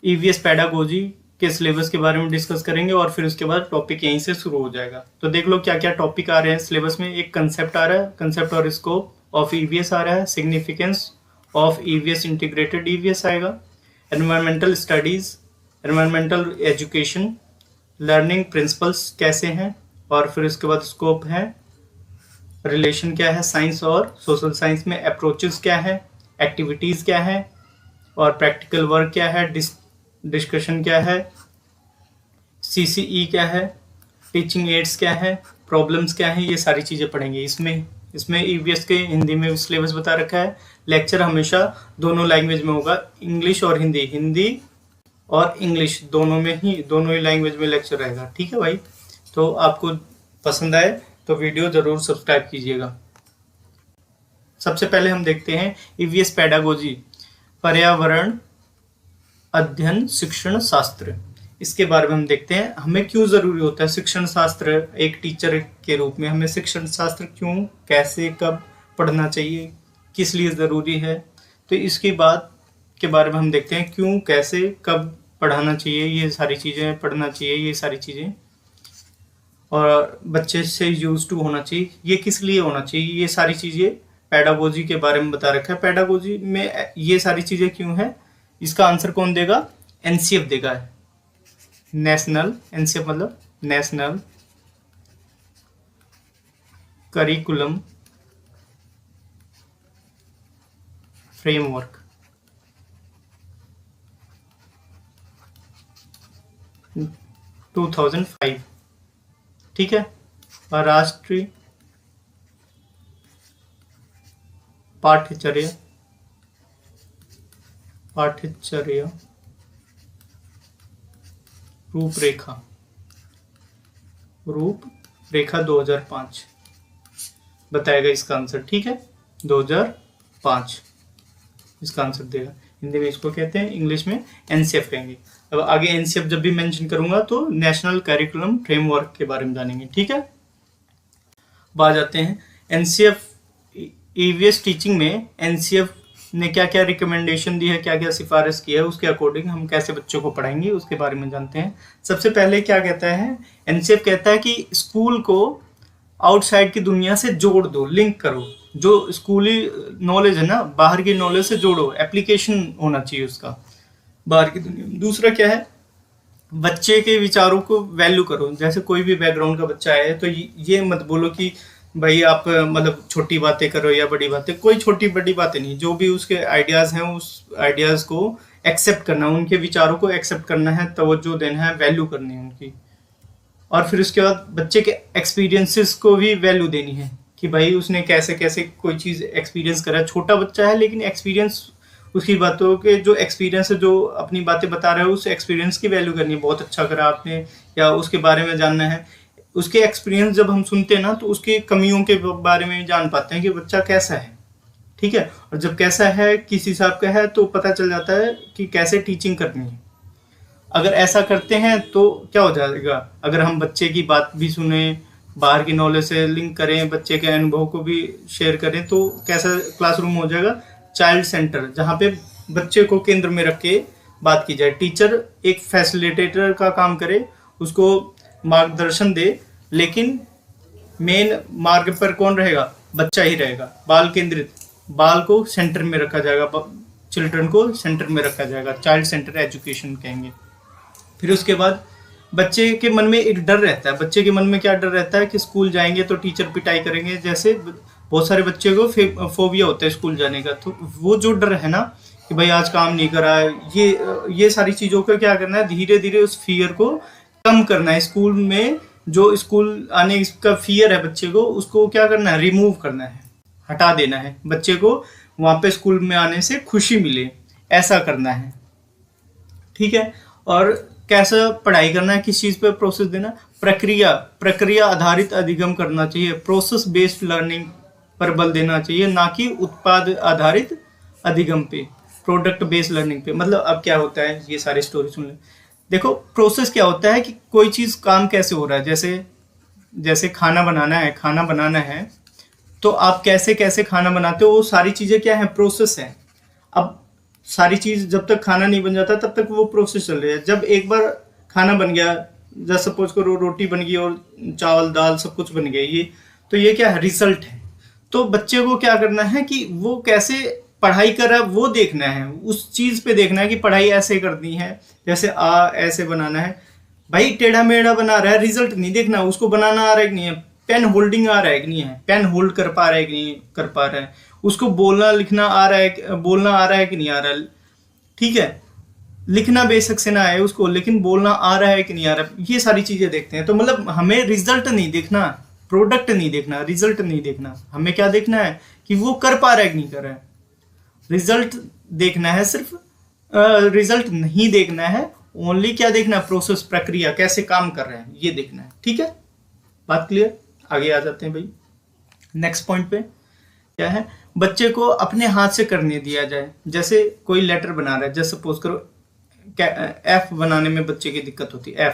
EVS pedagogy के syllabus के बारे में डिस्कस करेंगे और फिर उसके बाद टॉपिक यहीं से शुरू हो जाएगा। तो देख लो क्या क्या टॉपिक आ रहे हैं सिलेबस में। एक कंसेप्ट आ रहा है, कंसेप्ट और स्कोप ऑफ ईवीएस आ रहा है, significance of EVS, integrated EVS आएगा, environmental studies, environmental education, learning principles कैसे हैं, और फिर उसके बाद स्कोप है, रिलेशन क्या है साइंस और सोशल साइंस में, अप्रोचेस क्या है, एक्टिविटीज क्या है, और प्रैक्टिकल वर्क क्या है, डिस्कशन क्या है, सीसीई क्या है, टीचिंग एड्स क्या है, प्रॉब्लम्स क्या है, ये सारी चीज़ें पढ़ेंगे। इसमें ईवीएस के हिंदी में सिलेबस बता रखा है। लेक्चर हमेशा दोनों लैंग्वेज में होगा, इंग्लिश और हिंदी, हिंदी और इंग्लिश दोनों ही लैंग्वेज में लेक्चर रहेगा। ठीक है भाई, तो आपको पसंद आए तो वीडियो ज़रूर सब्सक्राइब कीजिएगा। सबसे पहले हम देखते हैं ईवीएस पेडागोजी, पर्यावरण अध्ययन शिक्षण शास्त्र। इसके बारे में हम देखते हैं हमें क्यों ज़रूरी होता है शिक्षण शास्त्र। एक टीचर के रूप में हमें शिक्षण शास्त्र क्यों, कैसे, कब पढ़ना चाहिए, किस लिए ज़रूरी है। तो इसकी बात के बारे में हम देखते हैं क्यों, कैसे, कब पढ़ाना चाहिए, ये सारी चीज़ें पढ़ना चाहिए, ये सारी चीज़ें, और बच्चे से यूज टू होना चाहिए, ये किस लिए होना चाहिए, ये सारी चीज़ें पेडागोजी के बारे में बता रखा है। पेडागोजी में ये सारी चीज़ें क्यों है, इसका आंसर कौन देगा, एनसीएफ देगा। नेशनल, एनसीएफ मतलब नेशनल करिकुलम फ्रेमवर्क, 2005। ठीक है, और राष्ट्रीय पाठ्यचर्या रूपरेखा 2005 बताएगा इसका आंसर। ठीक है, 2005 इसका आंसर देगा। हिंदी में इसको कहते हैं, इंग्लिश में एनसीएफ कहेंगे। अब आगे एनसीएफ जब भी मेंशन करूंगा तो नेशनल करिकुलम फ्रेमवर्क के बारे में जानेंगे। ठीक है, बात जाते हैं एनसीएफ ईवीएस टीचिंग में एनसीएफ ने क्या क्या रिकमेंडेशन दी है, क्या क्या सिफारिश की है, उसके अकॉर्डिंग हम कैसे बच्चों को पढ़ाएंगे उसके बारे में जानते हैं। सबसे पहले क्या कहता है एनसीएफ, कहता है कि स्कूल को आउटसाइड की दुनिया से जोड़ दो, लिंक करो। जो स्कूली नॉलेज है ना, बाहर की नॉलेज से जोड़ो, एप्लीकेशन होना चाहिए उसका बाहर की दुनिया में। दूसरा क्या है, बच्चे के विचारों को वैल्यू करो। जैसे कोई भी बैकग्राउंड का बच्चा है तो ये मत बोलो कि भाई आप मतलब छोटी बातें करो या बड़ी बातें, कोई छोटी बड़ी बातें नहीं, जो भी उसके आइडियाज़ हैं उस आइडियाज़ को एक्सेप्ट करना, उनके विचारों को एक्सेप्ट करना है, तवज्जो देना है, वैल्यू करनी है उनकी। और फिर उसके बाद बच्चे के एक्सपीरियंसेस को भी वैल्यू देनी है कि भाई उसने कैसे कैसे कोई चीज़ एक्सपीरियंस करा है। छोटा बच्चा है लेकिन एक्सपीरियंस, उसकी बातों के जो एक्सपीरियंस है, जो अपनी बातें बता रहा है, उस एक्सपीरियंस की वैल्यू करनी है। बहुत अच्छा करा आपने, या उसके बारे में जानना है। उसके एक्सपीरियंस जब हम सुनते हैं ना तो उसकी कमियों के बारे में जान पाते हैं कि बच्चा कैसा है। ठीक है, और जब कैसा है, किस हिसाब का है, तो पता चल जाता है कि कैसे टीचिंग करनी है। अगर ऐसा करते हैं तो क्या हो जाएगा, अगर हम बच्चे की बात भी सुने, बाहर की नॉलेज से लिंक करें, बच्चे के अनुभव को भी शेयर करें, तो कैसा क्लासरूम हो जाएगा, चाइल्ड सेंटर, जहाँ पे बच्चे को केंद्र में रख के बात की जाए। टीचर एक फैसिलिटेटर का काम करे, उसको मार्गदर्शन दे, लेकिन मेन मार्ग पर कौन रहेगा, बच्चा ही रहेगा। बाल केंद्रित, बाल को सेंटर में रखा जाएगा, चिल्ड्रन को सेंटर में रखा जाएगा, चाइल्ड सेंटर एजुकेशन कहेंगे। फिर उसके बाद बच्चे के मन में एक डर रहता है। बच्चे के मन में क्या डर रहता है कि स्कूल जाएंगे तो टीचर पिटाई करेंगे। जैसे बहुत सारे बच्चे को फोबिया होता है स्कूल जाने का, तो वो जो डर है ना कि भाई आज काम नहीं करा है, ये सारी चीज़ों को क्या करना है, धीरे धीरे उस फियर को कम करना है। स्कूल में जो स्कूल आने का फियर है बच्चे को, उसको क्या करना है, रिमूव करना है, हटा देना है। बच्चे को वहाँ पे स्कूल में आने से खुशी मिले, ऐसा करना है। ठीक है, और कैसा पढ़ाई करना है, किस चीज़ पे प्रोसेस देना, प्रक्रिया आधारित अधिगम करना चाहिए। प्रोसेस बेस्ड लर्निंग पर बल देना चाहिए, ना कि उत्पाद आधारित अधिगम पे, प्रोडक्ट बेस्ड लर्निंग पे। मतलब अब क्या होता है, ये सारी स्टोरी सुन ले। देखो प्रोसेस क्या होता है कि कोई चीज़ काम कैसे हो रहा है। जैसे खाना बनाना है तो आप कैसे कैसे खाना बनाते हो, वो सारी चीज़ें क्या है, प्रोसेस है। अब सारी चीज जब तक खाना नहीं बन जाता तब तक वो प्रोसेस चल रही है। जब एक बार खाना बन गया, जैसे सपोज करो रोटी बन गई और चावल दाल सब कुछ बन गया, ये तो ये क्या है, रिजल्ट है। तो बच्चे को क्या करना है कि वो कैसे पढ़ाई कर रहा है वो देखना है, उस चीज पे देखना है कि पढ़ाई ऐसे करनी है, जैसे ऐसे बनाना है। भाई टेढ़ा मेढ़ा बना रहा है, रिजल्ट नहीं देखना, उसको बनाना आ रहा है कि नहीं है, पेन होल्डिंग आ रहा है कि नहीं है, पेन होल्ड कर पा रहा है कि नहीं कर पा रहा है, उसको बोलना लिखना आ रहा है, बोलना आ रहा है कि नहीं आ रहा है। ठीक है, लिखना बेशक से ना आए उसको, लेकिन बोलना आ रहा है कि नहीं आ रहा है, ये सारी चीजें देखते हैं। तो मतलब हमें रिजल्ट नहीं देखना, प्रोडक्ट नहीं देखना, रिजल्ट नहीं देखना, हमें क्या देखना है कि वो कर पा रहा है कि नहीं कर रहा है। रिजल्ट देखना है सिर्फ, रिजल्ट नहीं देखना है, ओनली क्या देखना है, प्रोसेस, प्रक्रिया कैसे काम कर रहे हैं ये देखना है। ठीक है, बात क्लियर। आगे आ जाते हैं भाई नेक्स्ट पॉइंट पे। क्या है, बच्चे को अपने हाथ से करने दिया जाए। जैसे कोई लेटर बना रहा है, जैसे सपोज करो एफ बनाने में बच्चे की दिक्कत होती है,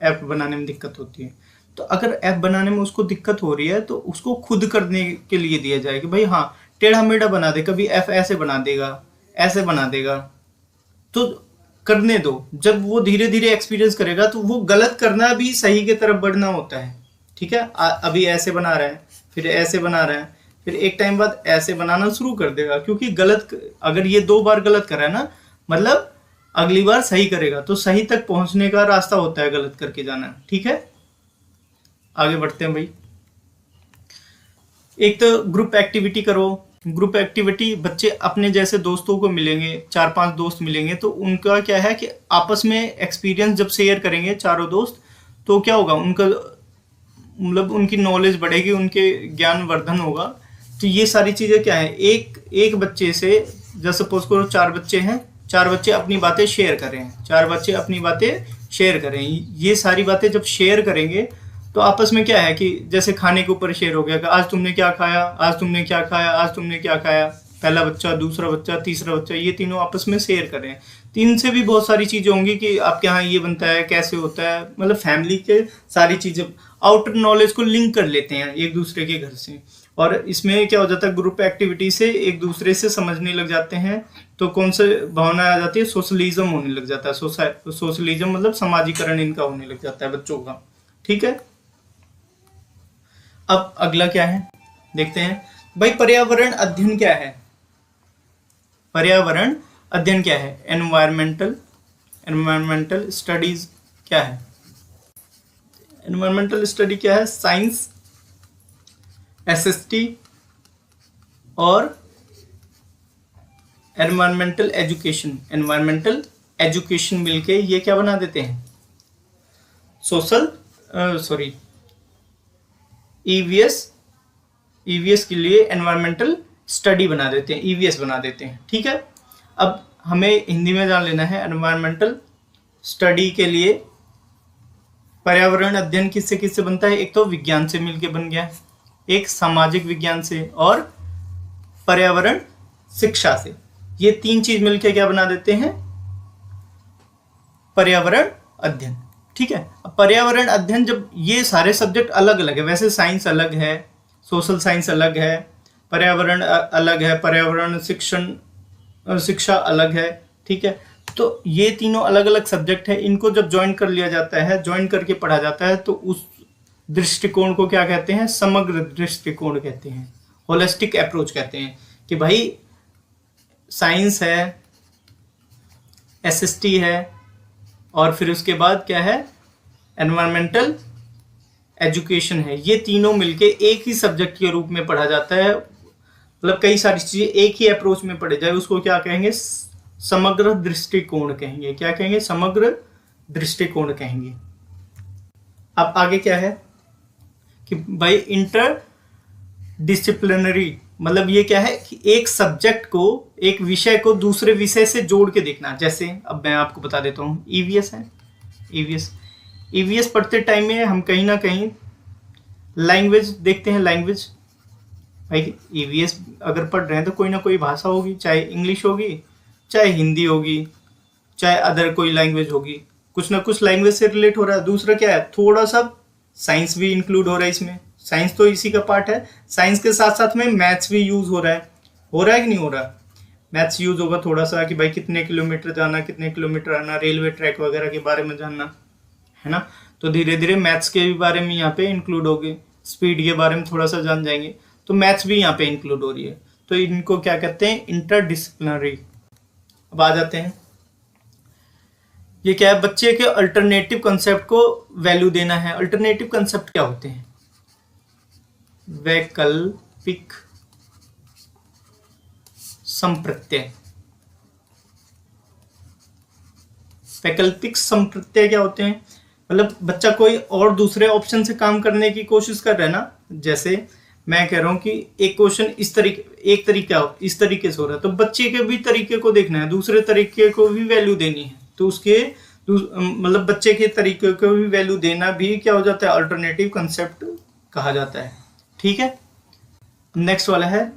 एफ बनाने में दिक्कत होती है, तो अगर एफ बनाने में उसको दिक्कत हो रही है तो उसको खुद करने के लिए दिया जाए कि भाई हाँ टेढ़ा मेढ़ा बना दे, कभी एफ ऐसे बना देगा, ऐसे बना देगा, तो करने दो। जब वो धीरे धीरे एक्सपीरियंस करेगा तो वो गलत करना भी सही की तरफ बढ़ना होता है। ठीक है, अभी ऐसे बना रहा है, फिर ऐसे बना रहा है, फिर एक टाइम बाद ऐसे बनाना शुरू कर देगा, क्योंकि गलत, अगर ये 2 बार गलत करा है ना, मतलब अगली बार सही करेगा, तो सही तक पहुंचने का रास्ता होता है गलत करके जाना। ठीक है, आगे बढ़ते हैं भाई। एक तो ग्रुप एक्टिविटी करो। ग्रुप एक्टिविटी, बच्चे अपने जैसे दोस्तों को मिलेंगे, 4-5 दोस्त मिलेंगे, तो उनका क्या है कि आपस में एक्सपीरियंस जब शेयर करेंगे चारों दोस्त, तो क्या होगा, उनका मतलब उनकी नॉलेज बढ़ेगी, उनके ज्ञान वर्धन होगा। तो ये सारी चीजें क्या है, एक बच्चे से, जैसे सपोज करो 4 बच्चे हैं, 4 बच्चे अपनी बातें शेयर करें, 4 बच्चे अपनी बातें शेयर करें। ये सारी बातें जब शेयर करेंगे तो आपस में क्या है कि जैसे खाने के ऊपर शेयर हो गया कि आज तुमने क्या खाया, आज तुमने क्या खाया, आज तुमने क्या खाया, पहला बच्चा, दूसरा बच्चा, तीसरा बच्चा, ये तीनों आपस में शेयर करें। तो इनसे भी बहुत सारी चीजें होंगी कि आपके यहाँ ये बनता है, कैसे होता है, मतलब फैमिली के सारी चीजें, आउटर नॉलेज को लिंक कर लेते हैं एक दूसरे के घर से। और इसमें क्या हो जाता है, ग्रुप एक्टिविटी से एक दूसरे से समझने लग जाते हैं, तो कौन से भावना आ जाती है, सोशलिज्म होने लग जाता है। सोशलिज्म मतलब समाजीकरण इनका होने लग जाता है बच्चों का। ठीक है, अब अगला क्या है देखते हैं भाई। पर्यावरण अध्ययन क्या है, पर्यावरण अध्ययन क्या है, एनवायरमेंटल स्टडीज क्या है। एनवायरमेंटल स्टडी क्या है, साइंस, एसएसटी और एनवायरमेंटल एजुकेशन। एनवायरमेंटल एजुकेशन मिलके ये क्या बना देते हैं, ईवीएस के लिए एनवायरमेंटल स्टडी बना देते हैं, ईवीएस बना देते हैं। ठीक है, अब हमें हिंदी में जान लेना है, एनवायरमेंटल स्टडी के लिए पर्यावरण अध्ययन किससे किससे बनता है। एक तो विज्ञान से मिलके बन गया, एक सामाजिक विज्ञान से, और पर्यावरण शिक्षा से। ये 3 चीज मिलके क्या बना देते हैं, पर्यावरण अध्ययन। ठीक है, अब पर्यावरण अध्ययन, जब ये सारे सब्जेक्ट अलग अलग है, वैसे साइंस अलग है, सोशल साइंस अलग है, पर्यावरण अलग है, पर्यावरण शिक्षा अलग है। ठीक है, तो ये तीनों अलग अलग सब्जेक्ट है, इनको जब ज्वाइन कर लिया जाता है, ज्वाइन करके पढ़ा जाता है, तो उस दृष्टिकोण को क्या कहते हैं, समग्र दृष्टिकोण कहते हैं, होलिस्टिक अप्रोच कहते हैं। कि भाई साइंस है, एसएसटी है, और फिर उसके बाद क्या है, एनवायरमेंटल एजुकेशन है। ये तीनों मिलके एक ही सब्जेक्ट के रूप में पढ़ा जाता है, मतलब कई सारी चीजें एक ही अप्रोच में पढ़े जाए, उसको क्या कहेंगे, समग्र दृष्टिकोण कहेंगे। क्या कहेंगे, समग्र दृष्टिकोण कहेंगे। अब आगे क्या है कि भाई इंटर डिसिप्लिनरी, मतलब ये क्या है कि एक सब्जेक्ट को, एक विषय को दूसरे विषय से जोड़ के देखना। जैसे अब मैं आपको बता देता हूँ, ईवीएस है, ईवीएस पढ़ते टाइम में हम कहीं ना कहीं लैंग्वेज देखते हैं। लैंग्वेज भाई ईवीएस अगर पढ़ रहे हैं तो कोई ना कोई भाषा होगी, चाहे इंग्लिश होगी, चाहे हिंदी होगी, चाहे अदर कोई लैंग्वेज होगी, कुछ ना कुछ लैंग्वेज से रिलेट हो रहा है। दूसरा क्या है, थोड़ा सा साइंस भी इंक्लूड हो रहा है इसमें, साइंस तो इसी का पार्ट है। साइंस के साथ साथ में मैथ्स भी यूज हो रहा है कि नहीं हो रहा। मैथ्स यूज होगा थोड़ा सा कि भाई कितने किलोमीटर जाना, कितने किलोमीटर आना, रेलवे ट्रैक वगैरह के बारे में जानना है ना। तो धीरे धीरे मैथ्स के भी बारे में यहाँ पे इंक्लूड हो गए, स्पीड के बारे में थोड़ा सा जान जाएंगे, तो मैथ्स भी यहाँ पे इंक्लूड हो रही है। तो इनको क्या कहते हैं, इंटरडिसिप्लिनरी। अब आ जाते हैं, ये क्या है, बच्चे के अल्टरनेटिव कंसेप्ट को वैल्यू देना है। अल्टरनेटिव कंसेप्ट क्या होते हैं, वैकल्पिक संप्रत्यय। वैकल्पिक संप्रत्यय क्या होते हैं, मतलब बच्चा कोई और दूसरे ऑप्शन से काम करने की कोशिश कर रहा है ना। जैसे मैं कह रहा हूं कि एक क्वेश्चन इस तरीके से हो रहा है, तो बच्चे के भी तरीके को देखना है, दूसरे तरीके को भी वैल्यू देनी है, तो उसके मतलब बच्चे के तरीके को भी वैल्यू देना भी क्या हो जाता है, अल्टरनेटिव कंसेप्ट कहा जाता है। ठीक है, नेक्स्ट वाला है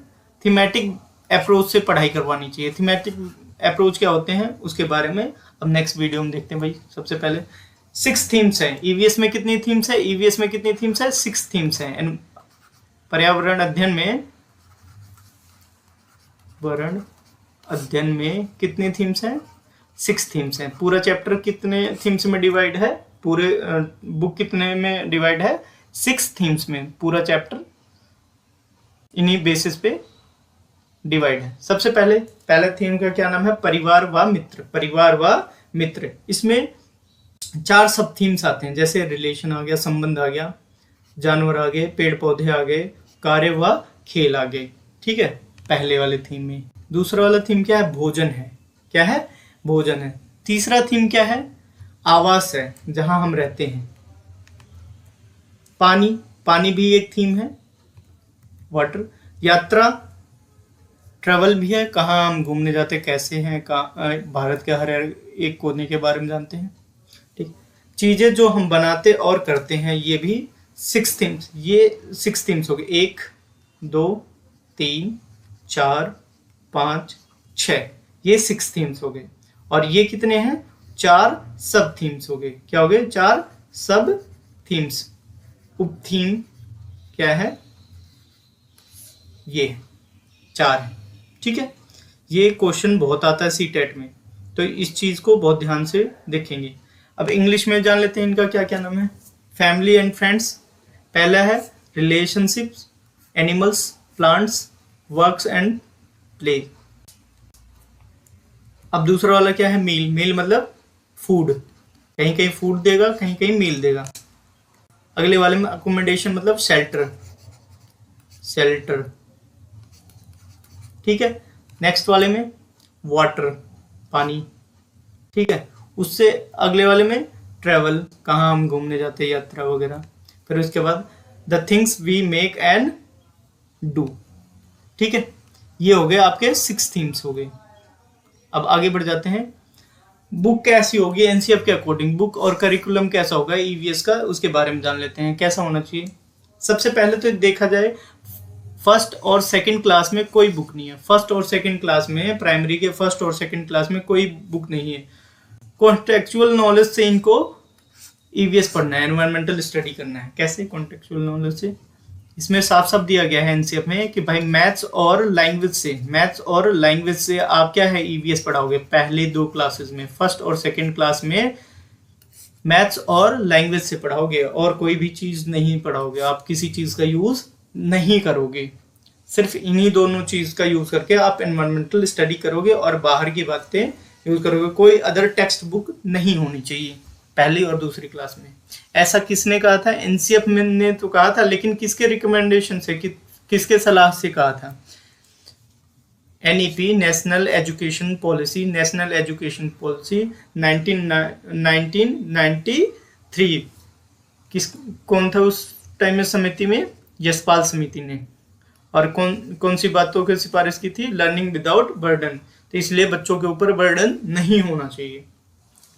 थीमेटिक अप्रोच से पढ़ाई करवानी चाहिए। थीमेटिक अप्रोच क्या होते हैं उसके बारे में अब नेक्स्ट वीडियो में देखते हैं। भाई सबसे पहले 6 थीम्स हैं। ईवीएस में कितनी थीम्स है, ईवीएस में कितनी थीम्स है, 6 थीम्स हैं। पर्यावरण अध्ययन में कितने थीम्स हैं, 6 थीम्स हैं। पूरा चैप्टर कितने थीम्स में डिवाइड है, पूरे बुक कितने में डिवाइड है, 6 थीम्स में पूरा चैप्टर इन्हीं बेसिस पे डिवाइड है। सबसे पहले थीम का क्या नाम है, परिवार व मित्र। परिवार व मित्र, इसमें 4 सब थीम्स आते हैं, जैसे रिलेशन आ गया, संबंध आ गया, जानवर आ गए, पेड़ पौधे आ गए, कार्य व खेल आ गए। ठीक है, पहले वाले थीम में। दूसरा वाला थीम क्या है, भोजन है। क्या है, भोजन है। तीसरा थीम क्या है, आवास है, जहां हम रहते हैं। पानी भी एक थीम है, वाटर। यात्रा, ट्रैवल भी है, कहाँ हम घूमने जाते, कैसे हैं, भारत के हर एक कोने के बारे में जानते हैं। ठीक, चीजें जो हम बनाते और करते हैं, ये भी 6 थीम्स, ये 6 थीम्स हो गए। 1 2 3 4 5 6, ये 6 थीम्स हो गए। और ये कितने हैं, 4 सब थीम्स हो गए। क्या हो गए, 4 सब थीम्स। उप थीम क्या है, ये 4 है। ठीक है, ये क्वेश्चन बहुत आता है सीटेट में, तो इस चीज को बहुत ध्यान से देखेंगे। अब इंग्लिश में जान लेते हैं इनका क्या क्या नाम है। फैमिली एंड फ्रेंड्स, पहला है relationships, animals, plants, works and play. अब दूसरा वाला क्या है, मील। मील मतलब फूड, कहीं कहीं फूड देगा, कहीं कहीं मील देगा। अगले वाले में अकोमोडेशन मतलब शेल्टर। ठीक है, नेक्स्ट वाले में वाटर, पानी। ठीक है, उससे अगले वाले में ट्रैवल, कहाँ हम घूमने जाते हैं, यात्रा वगैरह। फिर उसके बाद the things we make and do. ठीक है, ये हो गए आपके 6 थीम्स हो गए। अब आगे बढ़ जाते हैं, बुक कैसी होगी एनसीएफ के अकॉर्डिंग, बुक और करिकुलम कैसा होगा ईवीएस का, उसके बारे में जान लेते हैं कैसा होना चाहिए। सबसे पहले तो देखा जाए, फर्स्ट और सेकंड क्लास में कोई बुक नहीं है। फर्स्ट और सेकंड क्लास में, प्राइमरी के फर्स्ट और सेकंड क्लास में कोई बुक नहीं है। कॉन्टेक्चुअल नॉलेज से इनको ईवीएस पढ़ना है, एनवायरमेंटल स्टडी करना है। कैसे, कॉन्टेक्चुअल नॉलेज से, इसमें साफ साफ दिया गया है एनसीएफ में कि भाई मैथ्स और लैंग्वेज से आप क्या है, ईवीएस पढ़ाओगे पहले 2 क्लासेस में। फर्स्ट और सेकंड क्लास में मैथ्स और लैंग्वेज से पढ़ाओगे, और कोई भी चीज नहीं पढ़ाओगे, आप किसी चीज का यूज नहीं करोगे। सिर्फ इन्हीं दोनों चीज का यूज करके आप एनवायरमेंटल स्टडी करोगे और बाहर की बातें यूज करोगे। कोई अदर टेक्स्ट बुक नहीं होनी चाहिए पहली और दूसरी क्लास में। ऐसा किसने कहा था, एनसीएफ ने तो कहा था, लेकिन किसके रिकमेंडेशन से, किसके सलाह से कहा था, एनईपी, नेशनल एजुकेशन पॉलिसी 1993। कौन था उस टाइम में समिति में, यशपाल समिति ने। और कौन सी बातों की सिफारिश की थी, लर्निंग विदाउट बर्डन। तो इसलिए बच्चों के ऊपर बर्डन नहीं होना चाहिए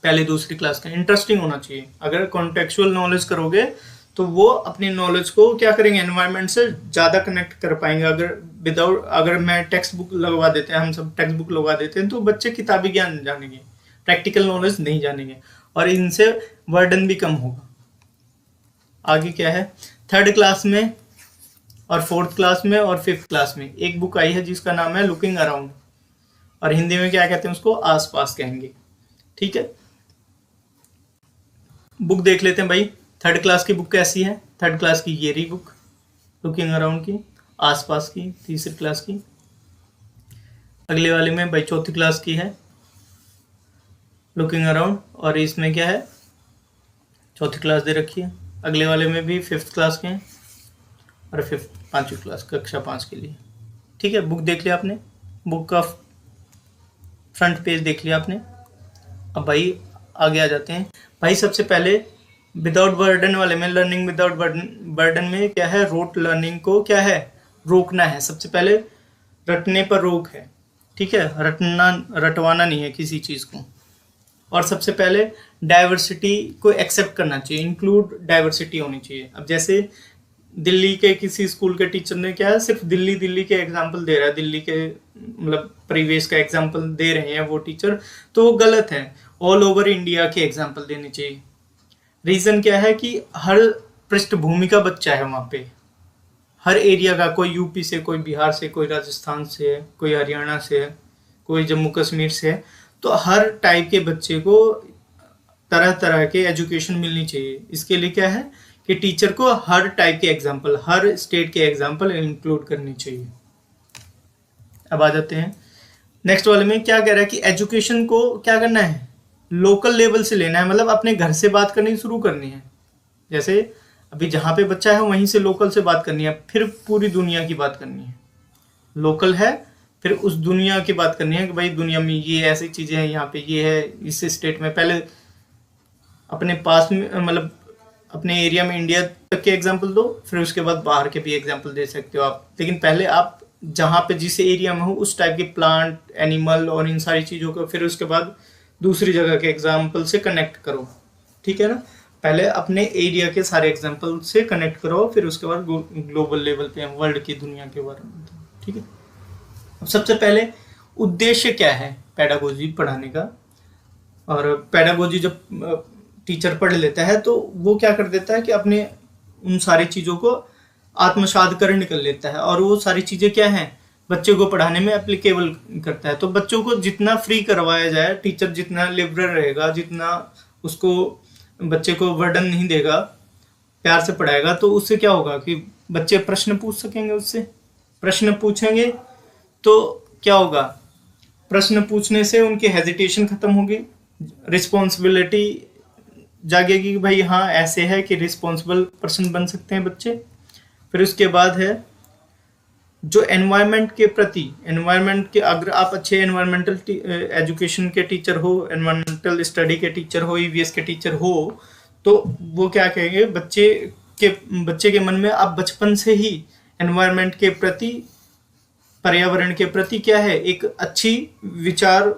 पहले दूसरी क्लास का, इंटरेस्टिंग होना चाहिए। अगर कॉन्टेक्चुअल नॉलेज करोगे तो वो अपनी नॉलेज को क्या करेंगे, एनवायरनमेंट से ज़्यादा कनेक्ट कर पाएंगे। अगर मैं टेक्स्ट बुक लगवा देते हैं, हम सब टेक्स्ट बुक लगवा देते हैं, तो बच्चे किताबी ज्ञान जानेंगे, प्रैक्टिकल नॉलेज नहीं जानेंगे, और इनसे बर्डन भी कम होगा। आगे क्या है, 3rd क्लास में और 4th क्लास में और 5th क्लास में एक बुक आई है जिसका नाम है लुकिंग अराउंड। और हिंदी में क्या कहते हैं उसको, आसपास कहेंगे। ठीक है, बुक देख लेते हैं भाई। थर्ड क्लास की बुक कैसी है, थर्ड क्लास की ये रही बुक, लुकिंग अराउंड की, आसपास की तीसरी क्लास की। अगले वाले में भाई चौथी क्लास की है, लुकिंग अराउंड, और इसमें क्या है, चौथी क्लास दे रखी है। अगले वाले में भी फिफ्थ क्लास के हैं, और फिफ्थ पांचवी क्लास, कक्षा 5 के लिए। ठीक है, बुक देख लिया आपने, बुक का फ्रंट पेज देख लिया आपने। अब भाई आगे आ जाते हैं भाई। सबसे पहले विदाउट बर्डन वाले में, लर्निंग विदाउट बर्डन में क्या है, रोट लर्निंग को क्या है, रोकना है। सबसे पहले रटने पर रोक है। ठीक है, रटवाना नहीं है किसी चीज़ को। और सबसे पहले डाइवर्सिटी को एक्सेप्ट करना चाहिए, इंक्लूड डाइवर्सिटी होनी चाहिए। अब जैसे दिल्ली के किसी स्कूल के टीचर ने क्या है, सिर्फ दिल्ली के एग्जाम्पल दे रहा है, दिल्ली के मतलब परिवेश का एग्जाम्पल दे रहे हैं वो टीचर, तो वो गलत है। ऑल ओवर इंडिया के एग्जाम्पल देने चाहिए। रीज़न क्या है कि हर पृष्ठभूमि का बच्चा है वहाँ पे, हर एरिया का, कोई यूपी से, कोई बिहार से, कोई राजस्थान से है, कोई हरियाणा से है, कोई जम्मू कश्मीर से है। तो हर टाइप के बच्चे को तरह तरह के एजुकेशन मिलनी चाहिए। इसके लिए क्या है कि टीचर को हर टाइप के एग्जाम्पल, हर स्टेट के एग्जाम्पल इंक्लूड करनी चाहिए। अब आ जाते हैं नेक्स्ट वाले में। क्या कह रहा है कि एजुकेशन को क्या करना है, लोकल लेवल से लेना है, मतलब अपने घर से बात करनी शुरू करनी है। जैसे अभी जहाँ पे बच्चा है वहीं से लोकल से बात करनी है, फिर पूरी दुनिया की बात करनी है। लोकल है, फिर उस दुनिया की बात करनी है कि भाई दुनिया में ये ऐसी चीज़ें हैं, यहाँ पे ये है, इस स्टेट में। पहले अपने पास में, मतलब अपने एरिया में इंडिया तक के एग्जाम्पल दो, फिर उसके बाद बाहर के भी एग्जाम्पल दे सकते हो आप। लेकिन पहले आप जहाँ पे जिस एरिया में हो उस टाइप के प्लांट, एनिमल और इन सारी चीज़ों को, फिर उसके बाद दूसरी जगह के एग्जाम्पल से कनेक्ट करो। ठीक है ना, पहले अपने एरिया के सारे एग्जाम्पल से कनेक्ट करो, फिर उसके बाद ग्लोबल लेवल पे, वर्ल्ड की, दुनिया के बारे में। ठीक है, अब सबसे पहले उद्देश्य क्या है पेडागोजी पढ़ाने का। और पेडागोजी जब टीचर पढ़ लेता है तो वो क्या कर देता है कि अपने उन सारी चीज़ों को आत्मसात कर निकल लेता है, और वो सारी चीज़ें क्या हैं, बच्चे को पढ़ाने में एप्लीकेबल करता है। तो बच्चों को जितना फ्री करवाया जाए, टीचर जितना लिबरल रहेगा, जितना उसको बच्चे को बर्डन नहीं देगा, प्यार से पढ़ाएगा, तो उससे क्या होगा कि बच्चे प्रश्न पूछ सकेंगे। उससे प्रश्न पूछेंगे तो क्या होगा, प्रश्न पूछने से उनकी हेजिटेशन खत्म होगी, रिस्पॉन्सिबिलिटी जागेगी कि भाई हाँ ऐसे है कि रिस्पॉन्सिबल पर्सन बन सकते हैं बच्चे। फिर उसके बाद है जो एनवायरनमेंट के प्रति, एनवायरनमेंट के, अगर आप अच्छे एनवायरमेंटल एजुकेशन के टीचर हो, एनवायरमेंटल स्टडी के टीचर हो, ईवीएस के टीचर हो, तो वो क्या कहेंगे, बच्चे के मन में आप बचपन से ही एनवायरनमेंट के प्रति, पर्यावरण के प्रति क्या है, एक अच्छी विचार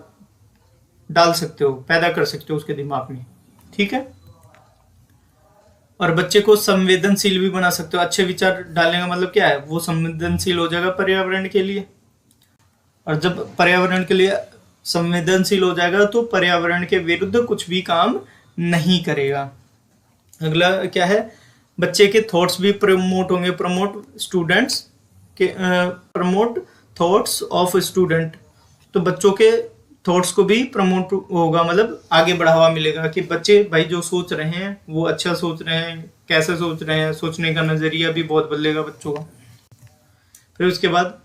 डाल सकते हो, पैदा कर सकते हो उसके दिमाग में। ठीक है, और बच्चे को संवेदनशील भी बना सकते हो। अच्छे विचार डालने का मतलब क्या है, वो संवेदनशील हो जाएगा पर्यावरण के लिए, और जब पर्यावरण के लिए संवेदनशील हो जाएगा तो पर्यावरण के विरुद्ध कुछ भी काम नहीं करेगा। अगला क्या है, बच्चे के थॉट्स भी प्रमोट होंगे, प्रमोट थॉट्स ऑफ स्टूडेंट। तो बच्चों के थॉट्स को भी प्रमोट होगा, मतलब आगे बढ़ावा मिलेगा कि बच्चे भाई जो सोच रहे हैं वो अच्छा सोच रहे हैं, कैसे सोच रहे हैं, सोचने का नज़रिया भी बहुत बदलेगा बच्चों का। फिर उसके बाद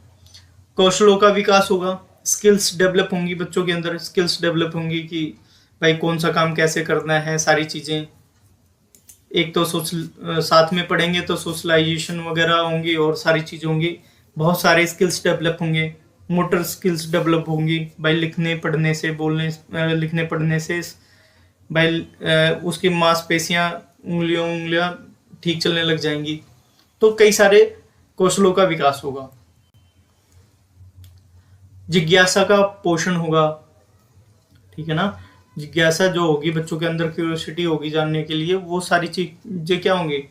कौशलों का विकास होगा, स्किल्स डेवलप होंगी, बच्चों के अंदर स्किल्स डेवलप होंगी कि भाई कौन सा काम कैसे करना है, सारी चीज़ें। एक तो साथ में पढ़ेंगे तो सोशलाइजेशन वगैरह होंगी और सारी चीज़ें होंगी, बहुत सारे स्किल्स डेवलप होंगे। मोटर स्किल्स डेवलप होंगी भाई, लिखने पढ़ने से, लिखने पढ़ने से भाई उसकी मांसपेशियां, उंगलियां ठीक चलने लग जाएंगी। तो कई सारे कौशलों का विकास होगा। जिज्ञासा का पोषण होगा। ठीक है ना, जिज्ञासा जो होगी बच्चों के अंदर, क्यूरियोसिटी होगी जानने के लिए, वो सारी चीजें क्या होंगी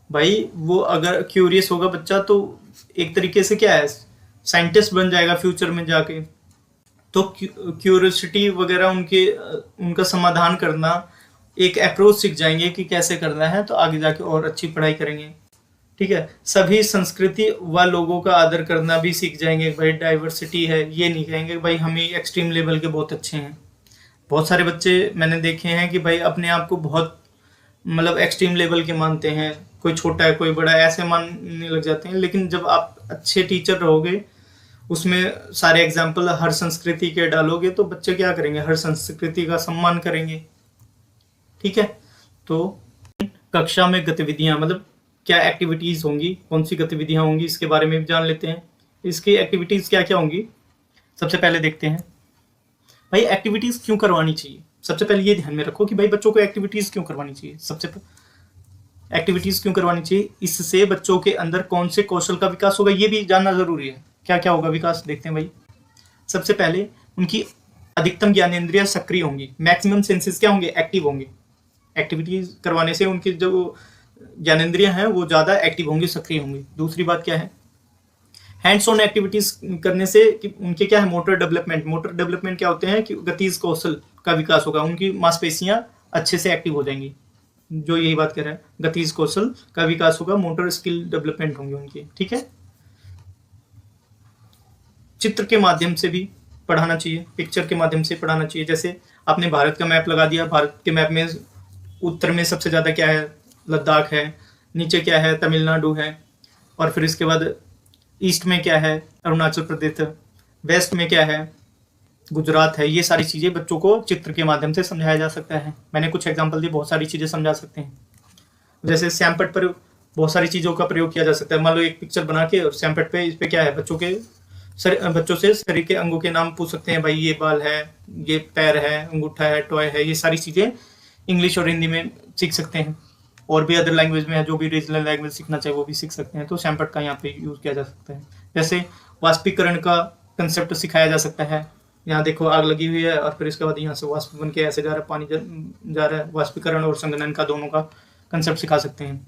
भाई, वो अगर क्यूरियस होगा बच्चा तो एक तरीके से क्या है, साइंटिस्ट बन जाएगा फ्यूचर में जाके। तो क्यूरियोसिटी वगैरह उनका समाधान करना, एक अप्रोच सीख जाएंगे कि कैसे करना है, तो आगे जाके और अच्छी पढ़ाई करेंगे। ठीक है। सभी संस्कृति व लोगों का आदर करना भी सीख जाएंगे। भाई डाइवर्सिटी है, ये नहीं कहेंगे भाई हम ही एक्सट्रीम लेवल के बहुत अच्छे हैं। बहुत सारे बच्चे मैंने देखे हैं कि भाई अपने आप को बहुत मतलब एक्सट्रीम लेवल के मानते हैं, कोई छोटा है कोई बड़ा है ऐसे मानने लग जाते हैं। लेकिन जब आप अच्छे टीचर रहोगे, उसमें सारे एग्जाम्पल हर संस्कृति के डालोगे, तो बच्चे क्या करेंगे, हर संस्कृति का सम्मान करेंगे। ठीक है। तो कक्षा में गतिविधियां मतलब क्या एक्टिविटीज होंगी, कौन सी गतिविधियां होंगी, इसके बारे में भी जान लेते हैं। इसकी एक्टिविटीज क्या क्या होंगी, सबसे पहले देखते हैं। भाई एक्टिविटीज क्यों करवानी चाहिए, सबसे पहले ये ध्यान में रखो कि भाई बच्चों को एक्टिविटीज क्यों करवानी चाहिए। सबसे एक्टिविटीज क्यों करवानी चाहिए, इससे बच्चों के अंदर कौन से कौशल का विकास होगा, ये भी जानना जरूरी है। क्या क्या होगा विकास, देखते हैं भाई। सबसे पहले उनकी अधिकतम ज्ञानेंद्रियां सक्रिय होंगी, मैक्सिमम सेंसेस क्या होंगे, एक्टिव होंगे। एक्टिविटीज करवाने से उनकी जो ज्ञानेंद्रियां हैं वो ज्यादा एक्टिव होंगी, सक्रिय होंगी। दूसरी बात क्या है, हैंड्स ऑन एक्टिविटीज करने से कि उनके क्या है, मोटर डेवलपमेंट। मोटर डेवलपमेंट क्या होते हैं कि गतिज कौशल का विकास होगा, उनकी मांसपेशियां अच्छे से एक्टिव हो जाएंगी। जो यही बात कर रहा है, गतिज कौशल का विकास होगा, मोटर स्किल डेवलपमेंट होंगे उनकी। ठीक है। चित्र के माध्यम से भी पढ़ाना चाहिए, पिक्चर के माध्यम से पढ़ाना चाहिए। जैसे आपने भारत का मैप लगा दिया, भारत के मैप में उत्तर में सबसे ज्यादा क्या है, लद्दाख है, नीचे क्या है, तमिलनाडु है, और फिर इसके बाद ईस्ट में क्या है, अरुणाचल प्रदेश, वेस्ट में क्या है, गुजरात है। ये सारी चीजें बच्चों को चित्र के माध्यम से समझाया जा सकता है। मैंने कुछ एग्जांपल दिए, बहुत सारी चीजें समझा सकते हैं। जैसे श्यामपट्ट पर बहुत सारी चीजों का प्रयोग किया जा सकता है। मान लो एक पिक्चर बना के और श्यामपट्ट पे इस पे क्या है, बच्चों से शरीर के अंगों के नाम पूछ सकते हैं। भाई ये बाल है, ये पैर है, अंगूठा है, टॉय है। ये सारी चीजें इंग्लिश और हिंदी में सीख सकते हैं। और भी अदर लैंग्वेज में है, जो भी रीजनल लैंग्वेज सीखना चाहे वो भी सीख सकते हैं। तो श्यामपट्ट का यहाँ पे यूज किया जा सकता है। जैसे वाष्पीकरण का कंसेप्ट सिखाया जा सकता है। यहाँ देखो आग लगी हुई है और फिर इसके बाद यहाँ से वाष्प बन के ऐसे जा रहा है, पानी जा रहा है। वाष्पीकरण और संघनन का दोनों का कंसेप्ट सिखा सकते हैं।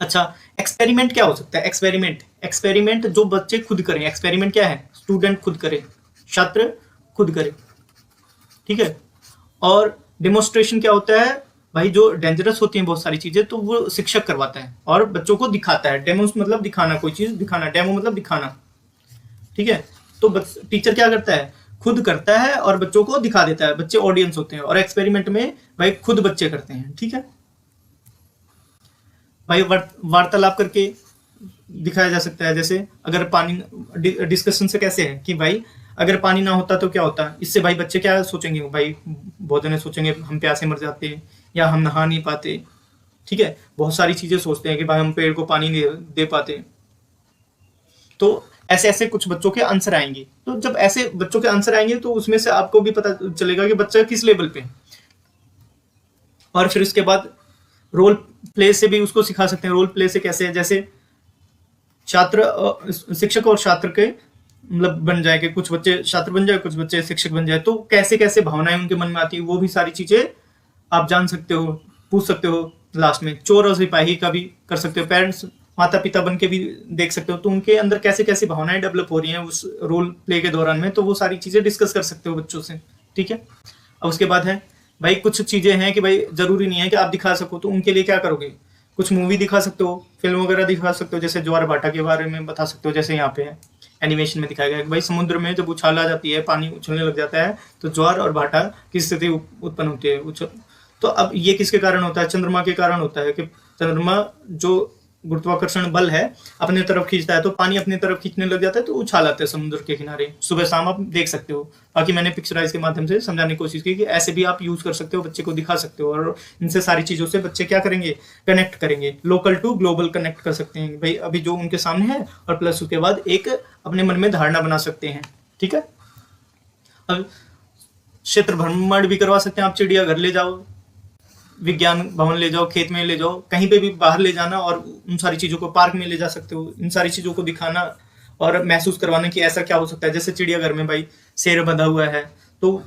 अच्छा, एक्सपेरिमेंट क्या हो सकता है, एक्सपेरिमेंट जो बच्चे खुद करें। एक्सपेरिमेंट क्या है, स्टूडेंट खुद करे, छात्र खुद करे। ठीक है। और डेमोन्स्ट्रेशन क्या होता है, भाई जो डेंजरस होती हैं बहुत सारी चीजें तो वो शिक्षक करवाता है और बच्चों को दिखाता है। डेमोस मतलब दिखाना, कोई चीज दिखाना, डेमो मतलब दिखाना। ठीक है। तो टीचर क्या करता है, खुद करता है और बच्चों को दिखा देता है। बच्चे ऑडियंस होते हैं और एक्सपेरिमेंट में भाई खुद बच्चे करते हैं। ठीक है। भाई वार्तालाप करके दिखाया जा सकता है। जैसे अगर पानी, डिस्कशन से कैसे है कि भाई अगर पानी ना होता तो क्या होता, इससे भाई बच्चे क्या सोचेंगे, भाई बहुत जने सोचेंगे हम प्यासे मर जाते या हम नहा नहीं पाते। ठीक है। बहुत सारी चीजें सोचते हैं कि भाई हम पेड़ को पानी नहीं दे पाते। तो ऐसे ऐसे कुछ बच्चों के आंसर आएंगे। तो जब ऐसे बच्चों के आंसर आएंगे तो उसमें से आपको भी पता चलेगा कि बच्चा किस लेवल पे। और फिर उसके बाद रोल प्ले से भी उसको सिखा सकते हैं। रोल प्ले से कैसे है, जैसे शिक्षक और छात्र के मतलब बन जाए कि कुछ बच्चे छात्र बन जाए, कुछ बच्चे शिक्षक बन जाए। तो कैसे कैसे भावनाएं उनके मन में आती है, वो भी सारी चीजें आप जान सकते हो, पूछ सकते हो। लास्ट में चोर और सिपाही का भी कर सकते हो, पेरेंट्स माता पिता बन के भी देख सकते हो। तो उनके अंदर कैसे कैसे भावनाएं डेवलप हो रही हैं उस रोल प्ले के दौरान में, तो वो सारी चीजें डिस्कस कर सकते हो बच्चों से। ठीक है। अब उसके बाद है भाई कुछ चीजें हैं कि भाई जरूरी नहीं है कि आप दिखा सको, तो उनके लिए क्या करोगे, कुछ मूवी दिखा सकते हो, फिल्म वगैरह दिखा सकते हो। जैसे ज्वार-भाटा के बारे में बता सकते हो। जैसे यहाँ पे है एनिमेशन में दिखाया गया है कि भाई समुद्र में जब उछाल आ जाती है, पानी उछलने लग जाता है, तो ज्वार और भाटा की स्थिति उत्पन्न होती है। तो अब ये किसके कारण होता है, चंद्रमा के कारण होता है कि चंद्रमा जो गुरुत्वाकर्षण बल है अपने तरफ खींचता है, तो पानी अपनी तरफ खींचने लग जाता है, तो उछाल आते हैं समुद्र के किनारे। सुबह शाम आप देख सकते हो। बाकी मैंने पिक्चराइज के माध्यम से समझाने की कोशिश की कि ऐसे भी आप यूज कर सकते हो, बच्चे को दिखा सकते हो। और इनसे सारी चीजों से बच्चे क्या करेंगे, कनेक्ट करेंगे, लोकल टू ग्लोबल कनेक्ट कर सकते हैं भाई अभी जो उनके सामने है, और प्लस उसके बाद एक अपने मन में धारणा बना सकते हैं। ठीक है। अब क्षेत्र भ्रमण भी करवा सकते हैं आप, चिड़ियाघर ले जाओ, विज्ञान भवन ले जाओ, खेत में ले जाओ, कहीं पे भी बाहर ले जाना और उन सारी चीजों को, पार्क में ले जा सकते हो। इन सारी चीजों को दिखाना और महसूस करवाने की ऐसा क्या हो सकता है। जैसे चिड़ियाघर में भाई शेर बंधा हुआ है, तो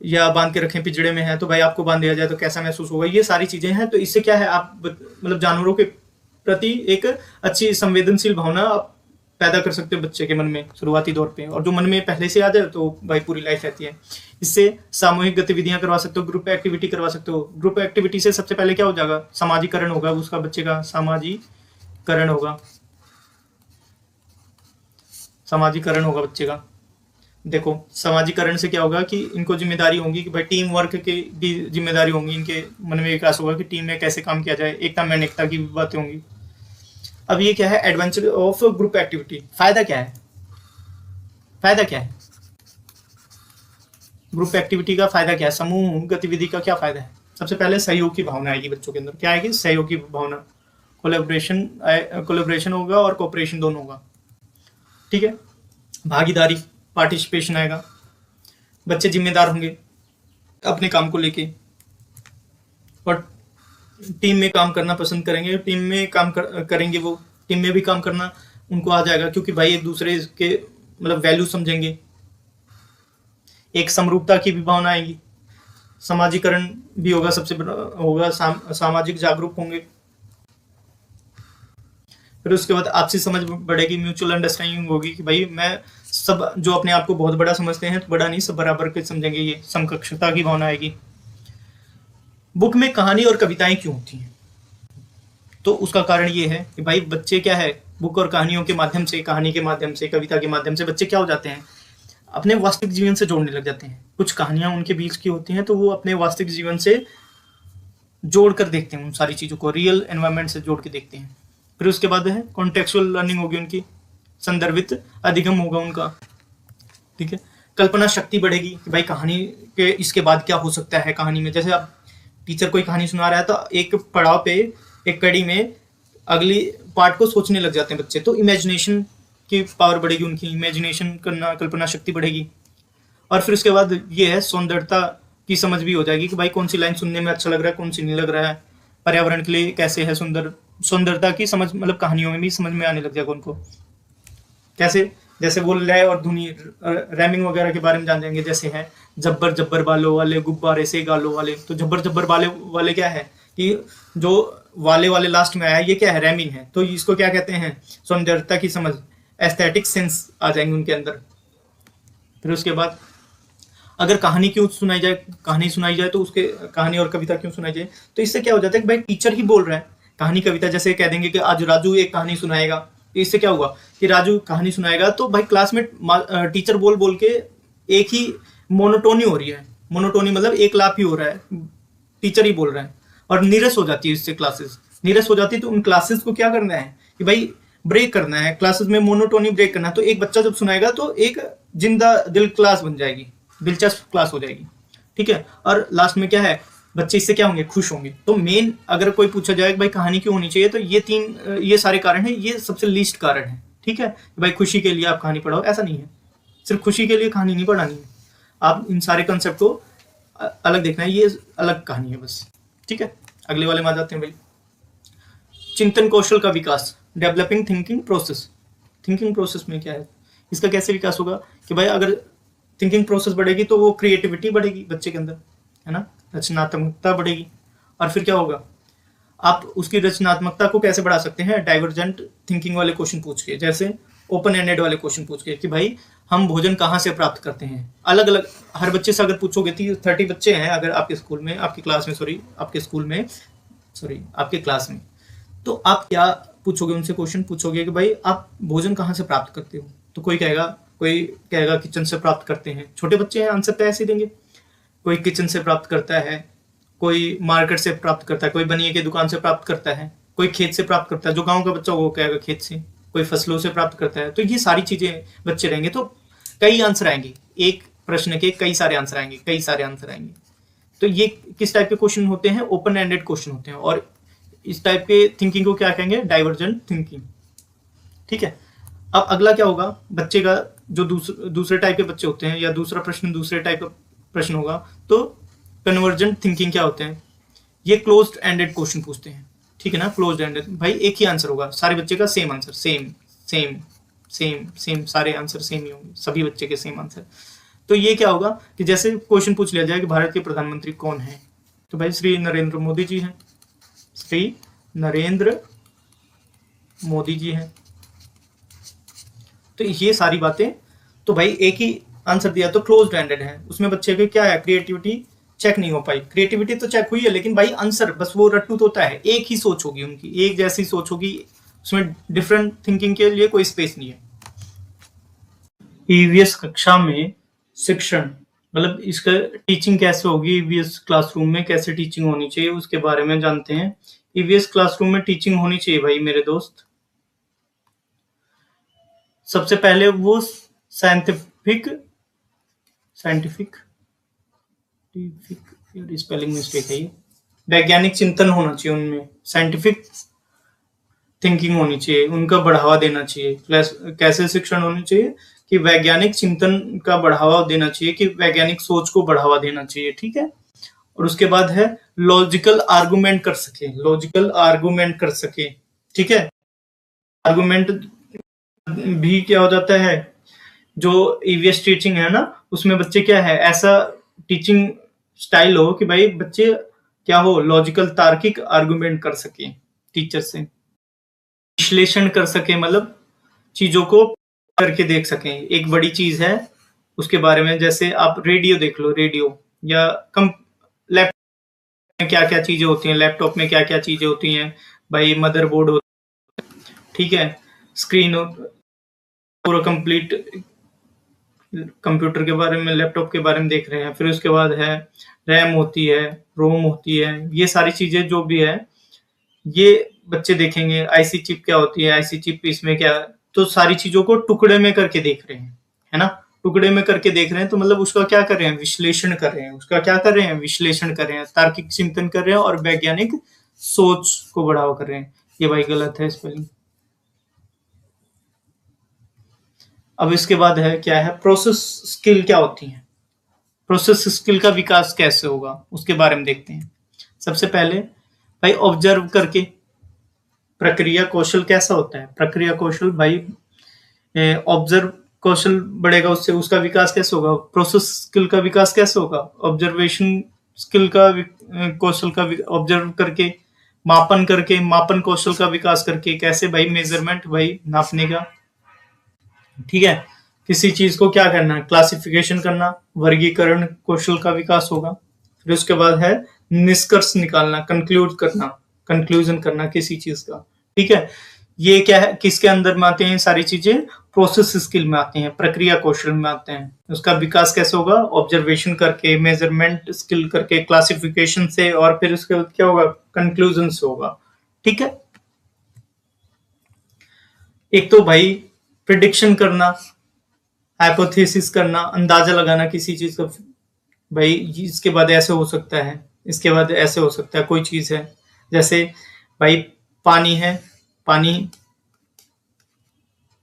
या बांध के रखें पिंजड़े में है, तो भाई आपको बांध दिया जाए तो कैसा महसूस होगा। ये सारी चीजें हैं। तो इससे क्या है, आप मतलब जानवरों के प्रति एक अच्छी संवेदनशील भावना पैदा कर सकते हो बच्चे के मन में शुरुआती दौर पे। और जो मन में पहले से आ जाए तो भाई पूरी लाइफ रहती है। इससे सामूहिक गतिविधियां करवा सकते हो, ग्रुप एक्टिविटी करवा सकते हो। ग्रुप एक्टिविटी से सबसे पहले क्या हो जाएगा, समाजीकरण होगा उसका, बच्चे का सामाजिकरण सामाजिककरण होगा, सामाजिककरण होगा बच्चे का। देखो सामाजिकरण से क्या होगा कि इनको जिम्मेदारी होगी कि भाई टीम वर्क की भी जिम्मेदारी होंगी, इनके मन में विकास होगा कि टीम में कैसे काम किया जाए, एकता में अनेकता की भी बातें होंगी। अब ये क्या है, एडवेंचर ऑफ ग्रुप एक्टिविटी। फायदा क्या है, फायदा क्या है ग्रुप एक्टिविटी का? फायदा क्या है, समूह गतिविधि का क्या फायदा है? सबसे पहले सहयोग की भावना आएगी बच्चों के अंदर। क्या आएगी? सहयोग की भावना। कोलेब्रेशन होगा और कोऑपरेशन दोनों होगा, ठीक है। भागीदारी, पार्टिसिपेशन आएगा। बच्चे जिम्मेदार होंगे अपने काम को लेके और टीम में काम करना पसंद करेंगे। टीम में काम करेंगे, वो टीम में भी काम करना उनको आ जाएगा, क्योंकि भाई एक दूसरे के मतलब वैल्यू समझेंगे। एक समरूपता की भी भावना आएगी। समाजीकरण भी होगा, सबसे बड़ा होगा सामाजिक जागरूक होंगे। फिर उसके बाद आपसी समझ बढ़ेगी, म्यूचुअल अंडरस्टैंडिंग होगी कि भाई मैं सब जो अपने आप को बहुत बड़ा समझते हैं तो बड़ा नहीं, सब बराबर के समझेंगे। ये समकक्षता की भावना आएगी। बुक में कहानी और कविताएं क्यों होती हैं? तो उसका कारण ये है कि भाई बच्चे क्या है, बुक और कहानियों के माध्यम से, कहानी के माध्यम से, कविता के माध्यम से बच्चे क्या हो जाते हैं, अपने वास्तविक जीवन से जोड़ने लग जाते हैं। कुछ कहानियां उनके बीच की होती हैं तो वो अपने वास्तविक जीवन से जोड़ कर देखते हैं, उन सारी चीज़ों को रियल एनवायरनमेंट से जोड़ के देखते हैं। फिर उसके बाद है कॉन्टेक्चुअल लर्निंग होगी उनकी, संदर्भित अधिगम होगा उनका, ठीक है। कल्पना शक्ति बढ़ेगी कि भाई कहानी के इसके बाद क्या हो सकता है। कहानी में जैसे आप टीचर कोई कहानी सुना रहा है तो एक पड़ाव पे, एक कड़ी में अगली पार्ट को सोचने लग जाते हैं बच्चे, तो इमेजिनेशन की पावर बढ़ेगी उनकी, इमेजिनेशन करना, कल्पना शक्ति बढ़ेगी। और फिर उसके बाद ये है सौंदर्यता की समझ भी हो जाएगी कि भाई कौन सी लाइन सुनने में अच्छा लग रहा है, कौन सी नहीं लग रहा है, पर्यावरण के लिए कैसे है सुंदर। सौंदर्यता की समझ मतलब कहानियों में भी समझ में आने लग जाएगा उनको। कैसे? जैसे वो लय और धुनी, रैमिंग वगैरह के बारे में जान जाएंगे। जैसे है जब्बर जब्बर बालों वाले, गुब्बारे से गालों वाले। तो जब्बर जब्बर वाले क्या है कि जो वाले वाले लास्ट में आया, ये क्या है, रैमिंग है। तो इसको क्या कहते हैं, सौंदर्यता की समझ, एस्थेटिक सेंस आ जाएंगे उनके अंदर। फिर उसके बाद अगर कहानी क्यों सुनाई जाए, कहानी सुनाई जाए तो उसके कहानी और कविता क्यों सुनाई जाए, तो इससे क्या हो जाता है कि भाई टीचर ही बोल रहा है। कहानी कविता जैसे कह देंगे कि आज राजू एक कहानी सुनाएगा, तो इससे क्या हुआ कि राजू कहानी सुनाएगा तो भाई क्लास में टीचर बोल बोल के एक ही मोनोटोनी हो रही है। मोनोटोनी मतलब एक लाप ही हो रहा है, टीचर ही बोल रहा है, और नीरस हो जाती है इससे क्लासेस। नीरस हो जाती है तो उन क्लासेस को क्या करना है कि भाई ब्रेक करना है, क्लासेस में मोनोटोनी ब्रेक करना है। तो एक बच्चा जब सुनाएगा तो एक जिंदा दिल क्लास बन जाएगी, दिलचस्प क्लास हो जाएगी, ठीक है। और लास्ट में क्या है, बच्चे इससे क्या होंगे, खुश होंगे। तो मेन अगर कोई पूछा जाए कि भाई कहानी क्यों होनी चाहिए, तो ये सारे कारण हैं, ये सबसे लीस्ट कारण है, ठीक है। भाई खुशी के लिए आप कहानी पढ़ाओ, ऐसा नहीं है, सिर्फ खुशी के लिए कहानी नहीं पढ़ानी है। आप इन सारे कंसेप्ट को अलग देखना है, ये अलग कहानी है बस, ठीक है। अगले वाले में आ जाते हैं भाई, चिंतन कौशल का विकास, developing thinking process. Thinking process में क्या है, इसका कैसे विकास होगा कि भाई अगर थिंकिंग प्रोसेस बढ़ेगी तो वो क्रिएटिविटी बढ़ेगी बच्चे के अंदर, है ना, रचनात्मकता बढ़ेगी। और फिर क्या होगा, आप उसकी रचनात्मकता को कैसे बढ़ा सकते हैं, डाइवर्जेंट थिंकिंग वाले क्वेश्चन पूछ के, जैसे ओपन एंडेड वाले क्वेश्चन पूछ के कि भाई हम भोजन कहाँ से प्राप्त करते हैं। अलग अलग हर बच्चे से अगर पूछोगे, 30 बच्चे हैं अगर आपके स्कूल में, आपकी क्लास में, आपके क्लास में, तो आप क्या पूछोगे उनसे, क्वेश्चन पूछोगे कि भाई आप भोजन कहाँ से प्राप्त करते हो। तो कोई कहेगा किचन से प्राप्त करते हैं। छोटे बच्चे हैं, आंसर तो ऐसे ही देंगे। कोई किचन से प्राप्त करता है, कोई मार्केट से प्राप्त करता है, कोई बनिए की दुकान से प्राप्त करता है, कोई खेत से प्राप्त करता है। जो गांव का बच्चा वो कहेगा खेत से, कोई फसलों से प्राप्त करता है। तो ये सारी चीजें बच्चे रहेंगे तो कई आंसर आएंगे, एक प्रश्न के कई सारे आंसर आएंगे। तो ये किस टाइप के क्वेश्चन होते हैं, ओपन एंडेड क्वेश्चन होते हैं। और इस टाइप के थिंकिंग को क्या कहेंगे, डाइवर्जेंट थिंकिंग, ठीक है। अब अगला क्या होगा, बच्चे का जो दूसरे टाइप के बच्चे होते हैं, या दूसरा प्रश्न दूसरे टाइप का प्रश्न होगा, तो कन्वर्जेंट थिंकिंग क्या होते हैं, ये क्लोज्ड एंडेड क्वेश्चन पूछते हैं, ठीक है ना। क्लोज्ड एंडेड भाई एक ही आंसर होगा, सारे बच्चे का सेम आंसर, सेम सारे आंसर सेम ही होंगे, सभी बच्चे के सेम आंसर। तो ये क्या होगा कि जैसे क्वेश्चन पूछ लिया जाए कि भारत के प्रधानमंत्री कौन है, तो भाई श्री नरेंद्र मोदी जी हैं, श्री नरेंद्र मोदी जी हैं। तो ये सारी बातें, तो भाई एक ही आंसर दिया तो क्लोज्ड एंडेड है। उसमें बच्चे के क्या है, क्रिएटिविटी चेक नहीं हो पाई। क्रिएटिविटी तो चेक हुई है, लेकिन भाई आंसर बस वो रट्टू तोता है, एक ही सोच होगी उनकी, एक जैसी सोच होगी, उसमें डिफरेंट थिंकिंग के लिए कोई स्पेस नहीं है। ईवीएस कक्षा में शिक्षण मतलब इसका टीचिंग कैसे होगी, ईवीएस क्लासरूम में कैसे टीचिंग होनी चाहिए उसके बारे में जानते हैं। ईवीएस क्लासरूम में टीचिंग होनी चाहिए भाई मेरे दोस्त, सबसे पहले वो साइंटिफिक साइंटिफिक स्पेलिंग मिस्टेक है ये, वैज्ञानिक चिंतन होना चाहिए उनमें, साइंटिफिक थिंकिंग होनी चाहिए, उनका बढ़ावा देना चाहिए। कैसे शिक्षण होनी चाहिए कि वैज्ञानिक चिंतन का बढ़ावा देना चाहिए, कि वैज्ञानिक सोच को बढ़ावा देना चाहिए, ठीक है। और उसके बाद है लॉजिकल आर्गुमेंट कर सके, लॉजिकल आर्गुमेंट कर सके, ठीक है। आर्गुमेंट भी क्या हो जाता है, जो ईवीएस टीचिंग है ना उसमें बच्चे क्या है, ऐसा टीचिंग स्टाइल हो कि भाई बच्चे क्या हो, लॉजिकल तार्किक आर्गुमेंट कर सके टीचर से, विश्लेषण कर सके, मतलब चीजों को करके देख सकें। एक बड़ी चीज है उसके बारे में, जैसे आप रेडियो देख लो, रेडियो या कम लैपटॉप में क्या क्या चीजें होती हैं, लैपटॉप में क्या क्या चीजें होती हैं भाई, मदरबोर्ड होता है, ठीक है, स्क्रीन पूरा कंप्लीट कंप्यूटर के बारे में, लैपटॉप के बारे में देख रहे हैं। फिर उसके बाद है रैम होती है, रोम होती है, ये सारी चीजें जो भी है ये बच्चे देखेंगे। आईसी चिप क्या होती है, आईसी चिप इसमें क्या, तो सारी चीजों को टुकड़े में करके देख रहे हैं, है ना, टुकड़े में करके देख रहे हैं, तो मतलब उसका क्या कर रहे हैं, विश्लेषण कर रहे हैं, उसका क्या कर रहे हैं, विश्लेषण कर रहे हैं, तार्किक चिंतन कर रहे हैं और वैज्ञानिक सोच को बढ़ावा कर रहे हैं। ये भाई गलत है स्पेलिंग। अब इसके बाद है क्या है, प्रोसेस स्किल क्या होती है, प्रोसेस स्किल का विकास कैसे होगा उसके बारे में देखते हैं। सबसे पहले भाई ऑब्जर्व करके, प्रक्रिया कौशल कैसा होता है, प्रक्रिया कौशल भाई ऑब्जर्व कौशल बढ़ेगा, उससे उसका विकास कैसे होगा, प्रोसेस स्किल का विकास कैसे होगा, ऑब्जर्वेशन स्किल का कौशल का ऑब्जर्व करके, मापन करके, मापन कौशल का विकास करके, कैसे भाई, मेजरमेंट भाई नापने का, ठीक है। किसी चीज को क्या करना है, क्लासिफिकेशन करना, वर्गीकरण कौशल का विकास होगा। फिर उसके बाद है निष्कर्ष निकालना, कंक्लूड करना, कंक्लूजन करना किसी चीज का, ठीक है। ये क्या है, किसके अंदर में आते हैं सारी चीजें, प्रोसेस स्किल में आते हैं, प्रक्रिया कौशल में आते हैं। उसका विकास कैसे होगा, ऑब्जर्वेशन करके, मेजरमेंट स्किल करके, क्लासिफिकेशन से, और फिर उसके बाद क्या होगा, कंक्लूजन से होगा, ठीक है। एक तो भाई प्रिडिक्शन करना, हाइपोथेसिस करना, अंदाजा लगाना किसी चीज का, भाई इसके बाद ऐसे हो सकता है, इसके बाद ऐसे हो सकता है, कोई चीज है, जैसे भाई पानी है, पानी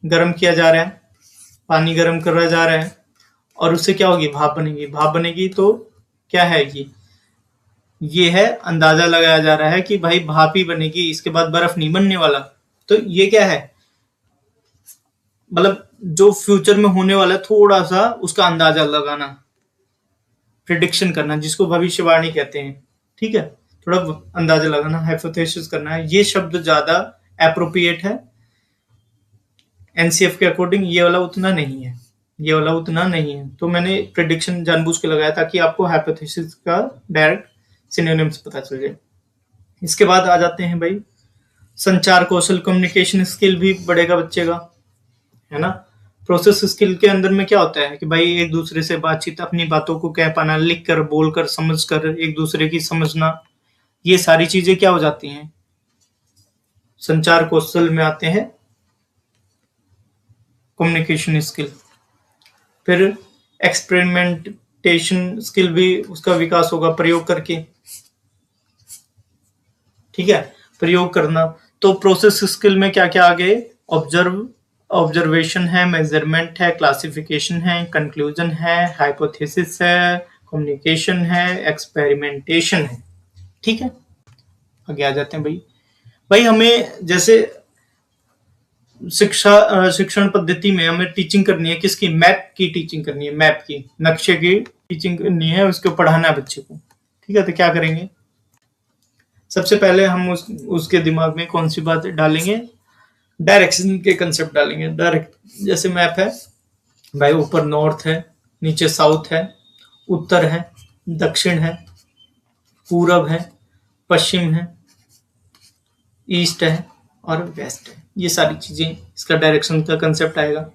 गर्म किया जा रहा है, पानी गर्म करा जा रहा है और उससे क्या होगी, भाप बनेगी, भाप बनेगी तो क्या है ये है, अंदाजा लगाया जा रहा है कि भाई भाप ही बनेगी, इसके बाद बर्फ नहीं बनने वाला। तो ये क्या है, मतलब जो फ्यूचर में होने वाला है थोड़ा सा उसका अंदाजा लगाना, प्रिडिक्शन करना, जिसको भविष्यवाणी कहते हैं, ठीक है, थोड़ा अंदाजा लगाना, हाइपोथेसिस करना है। ये शब्द ज्यादा एप्रोप्रिएट है, एनसीएफ के अकॉर्डिंग ये वाला उतना नहीं है, ये वाला उतना नहीं है, तो मैंने प्रिडिक्शन जानबूझ के लगाया ताकि आपको हाइपोथेसिस का डायरेक्ट सिनोनिम्स पता चल जाए। इसके बाद आ जाते हैं भाई संचार कौशल, कम्युनिकेशन स्किल भी बढ़ेगा बच्चे का, है ना। प्रोसेस स्किल के अंदर में क्या होता है कि भाई एक दूसरे से बातचीत, अपनी बातों को कह पाना, लिख कर, बोल कर, समझ कर, एक दूसरे की समझना, ये सारी चीजें क्या हो जाती हैं, संचार कौशल में आते हैं, कम्युनिकेशन स्किल। फिर एक्सपेरिमेंटेशन स्किल भी उसका विकास होगा, प्रयोग करके, ठीक है, प्रयोग करना। तो प्रोसेस स्किल में क्या क्या आ गए, ऑब्जर्वेशन है, मेजरमेंट है, क्लासिफिकेशन है, कंक्लूजन है, हाइपोथेसिस है, कम्युनिकेशन है, एक्सपेरिमेंटेशन है, ठीक है। आगे आ जाते हैं भाई, भाई हमें जैसे शिक्षण पद्धति में हमें टीचिंग करनी है, किसकी, मैप की टीचिंग करनी है, मैप की, नक्शे की टीचिंग करनी है, उसको पढ़ाना है बच्चे को, ठीक है। तो क्या करेंगे, सबसे पहले हम उसके दिमाग में कौन सी बात डालेंगे, डायरेक्शन के कंसेप्ट डालेंगे। डायरेक्ट जैसे मैप है भाई, ऊपर नॉर्थ है, नीचे साउथ है, उत्तर है, दक्षिण है, पूरब है, पश्चिम है, ईस्ट है, और वेस्ट है। ये सारी चीजें, इसका डायरेक्शन का कंसेप्ट आएगा।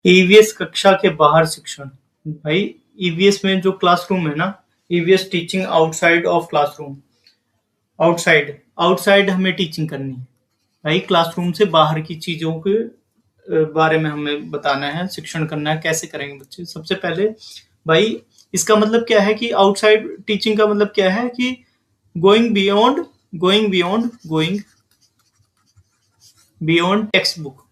ईवीएस कक्षा के बाहर शिक्षण। भाई ईवीएस में जो क्लासरूम है ना, EVS teaching outside of classroom. Outside outside हमें टीचिंग करनी है भाई, क्लासरूम से बाहर की चीजों के बारे में हमें बताना है, शिक्षण करना है। कैसे करेंगे बच्चे? सबसे पहले भाई इसका मतलब क्या है कि आउटसाइड टीचिंग का मतलब क्या है कि गोइंग बियॉन्ड टेक्स्ट बुक।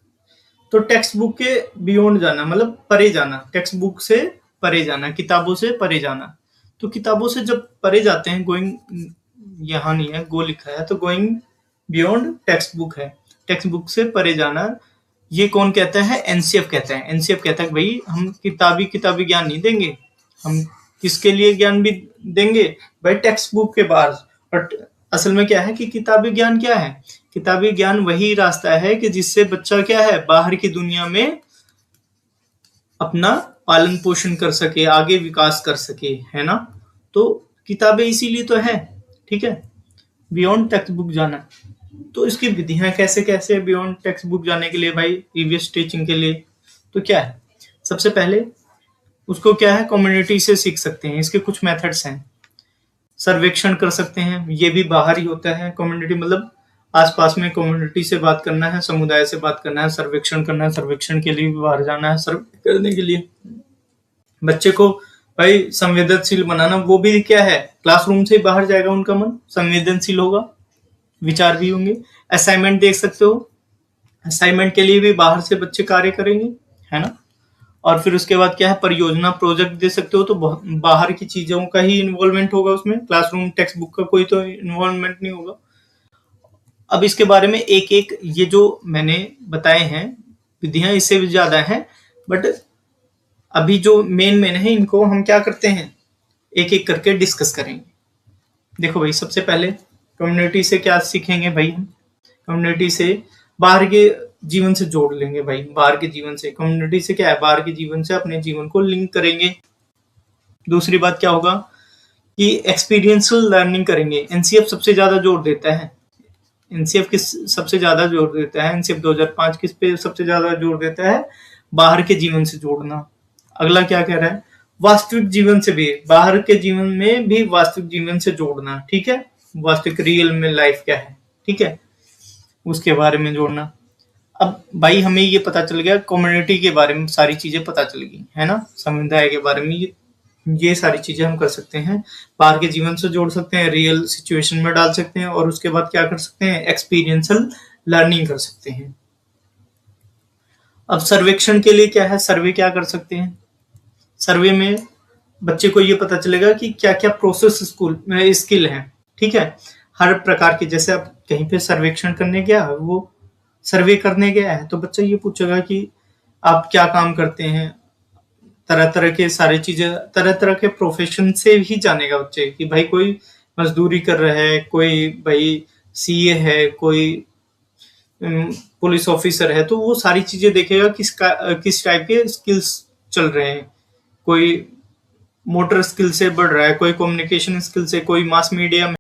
तो टेक्स्ट बुक के बियॉन्ड जाना मतलब परे जाना, टेक्स्ट बुक से परे जाना, किताबों से परे जाना। तो किताबों से जब परे जाते हैं, गोइंग यहाँ नहीं है, गो लिखा है, तो गोइंग बियॉन्ड टेक्स्ट बुक है, टेक्स्ट बुक से परे जाना। ये कौन कहता है? एनसीएफ कहता है। एनसीएफ कहता है कि भाई हम किताबी ज्ञान नहीं देंगे, हम किसके लिए ज्ञान भी देंगे भाई? टेक्स्ट बुक के बाहर। बट असल में क्या है कि किताबी ज्ञान क्या है? किताबी ज्ञान वही रास्ता है कि जिससे बच्चा क्या है, बाहर की दुनिया में अपना पालन पोषण कर सके, आगे विकास कर सके, है ना? तो किताबें इसीलिए तो है, ठीक है, बियॉन्ड टेक्स्ट बुक जाना। तो इसकी विधियां कैसे कैसे बियॉन्ड टेक्स्ट बुक जाने के लिए भाई, ईवीएस टीचिंग के लिए? तो क्या है, सबसे पहले उसको क्या है, कम्युनिटी से सीख सकते हैं। इसके कुछ मेथड्स हैं। सर्वेक्षण कर सकते हैं, ये भी बाहर ही होता है। कम्युनिटी मतलब आसपास में कम्युनिटी से बात करना है, समुदाय से बात करना है, सर्वेक्षण करना है, सर्वेक्षण के लिए भी बाहर जाना है। सर्वे करने के लिए बच्चे को भाई संवेदनशील बनाना, वो भी क्या है, क्लासरूम से बाहर जाएगा, उनका मन संवेदनशील होगा, विचार भी होंगे। असाइनमेंट देख सकते हो, असाइनमेंट के लिए भी बाहर से बच्चे कार्य करेंगे, है ना? और फिर उसके बाद क्या है, परियोजना प्रोजेक्ट दे सकते हो, तो बाहर की चीजों का ही इन्वॉल्वमेंट होगा उसमें, क्लासरूम टेक्स्ट बुक का कोई तो इन्वॉल्वमेंट नहीं होगा। अब इसके बारे में एक एक ये जो मैंने बताए हैं विधियां, इससे भी ज्यादा है, बट अभी जो मेन है इनको हम क्या करते हैं, एक एक करके डिस्कस करेंगे। देखो भाई, सबसे पहले कम्युनिटी से क्या सीखेंगे भाई हम? कम्युनिटी से बाहर के जीवन से जोड़ लेंगे भाई, बाहर के जीवन से। कम्युनिटी से क्या है, बाहर के जीवन से अपने जीवन को लिंक करेंगे। दूसरी बात क्या होगा कि एक्सपीरियंशियल लर्निंग करेंगे। एनसीएफ सबसे ज्यादा जोर देता है, एनसीएफ किस सबसे ज्यादा जोर देता है, एनसीएफ 2005 किस पे सबसे ज्यादा जोर देता है? बाहर के जीवन से जोड़ना। अगला क्या कह रहा है, वास्तविक जीवन से भी, बाहर के जीवन में भी वास्तविक जीवन से जोड़ना, ठीक है, वास्तविक रियल में लाइफ क्या है, ठीक है, उसके बारे में जोड़ना। अब भाई हमें ये पता चल गया, कम्युनिटी के बारे में सारी चीजें पता चल गई, है ना? समुदाय के बारे में ये सारी चीजें हम कर सकते हैं, बाहर के जीवन से जोड़ सकते हैं, रियल सिचुएशन में डाल सकते हैं, और उसके बाद क्या कर सकते हैं, एक्सपीरियंशियल लर्निंग कर सकते हैं। अब सर्वेक्षण के लिए क्या है, सर्वे क्या कर सकते हैं? सर्वे में बच्चे को ये पता चलेगा कि क्या क्या प्रोसेस स्कूल में स्किल है, ठीक है, हर प्रकार की। जैसे आप कहीं पे सर्वेक्षण करने गया है, वो सर्वे करने गया है, तो बच्चा ये पूछेगा कि आप क्या काम करते हैं, तरह तरह के सारी चीजें, तरह तरह के प्रोफेशन से ही जानेगा बच्चे कि भाई कोई मजदूरी कर रहा है, कोई भाई सीए है, कोई पुलिस ऑफिसर है, तो वो सारी चीजें देखेगा किस टाइप के स्किल्स चल रहे हैं। कोई मोटर स्किल से बढ़ रहा है, कोई कम्युनिकेशन स्किल से, कोई मास मीडिया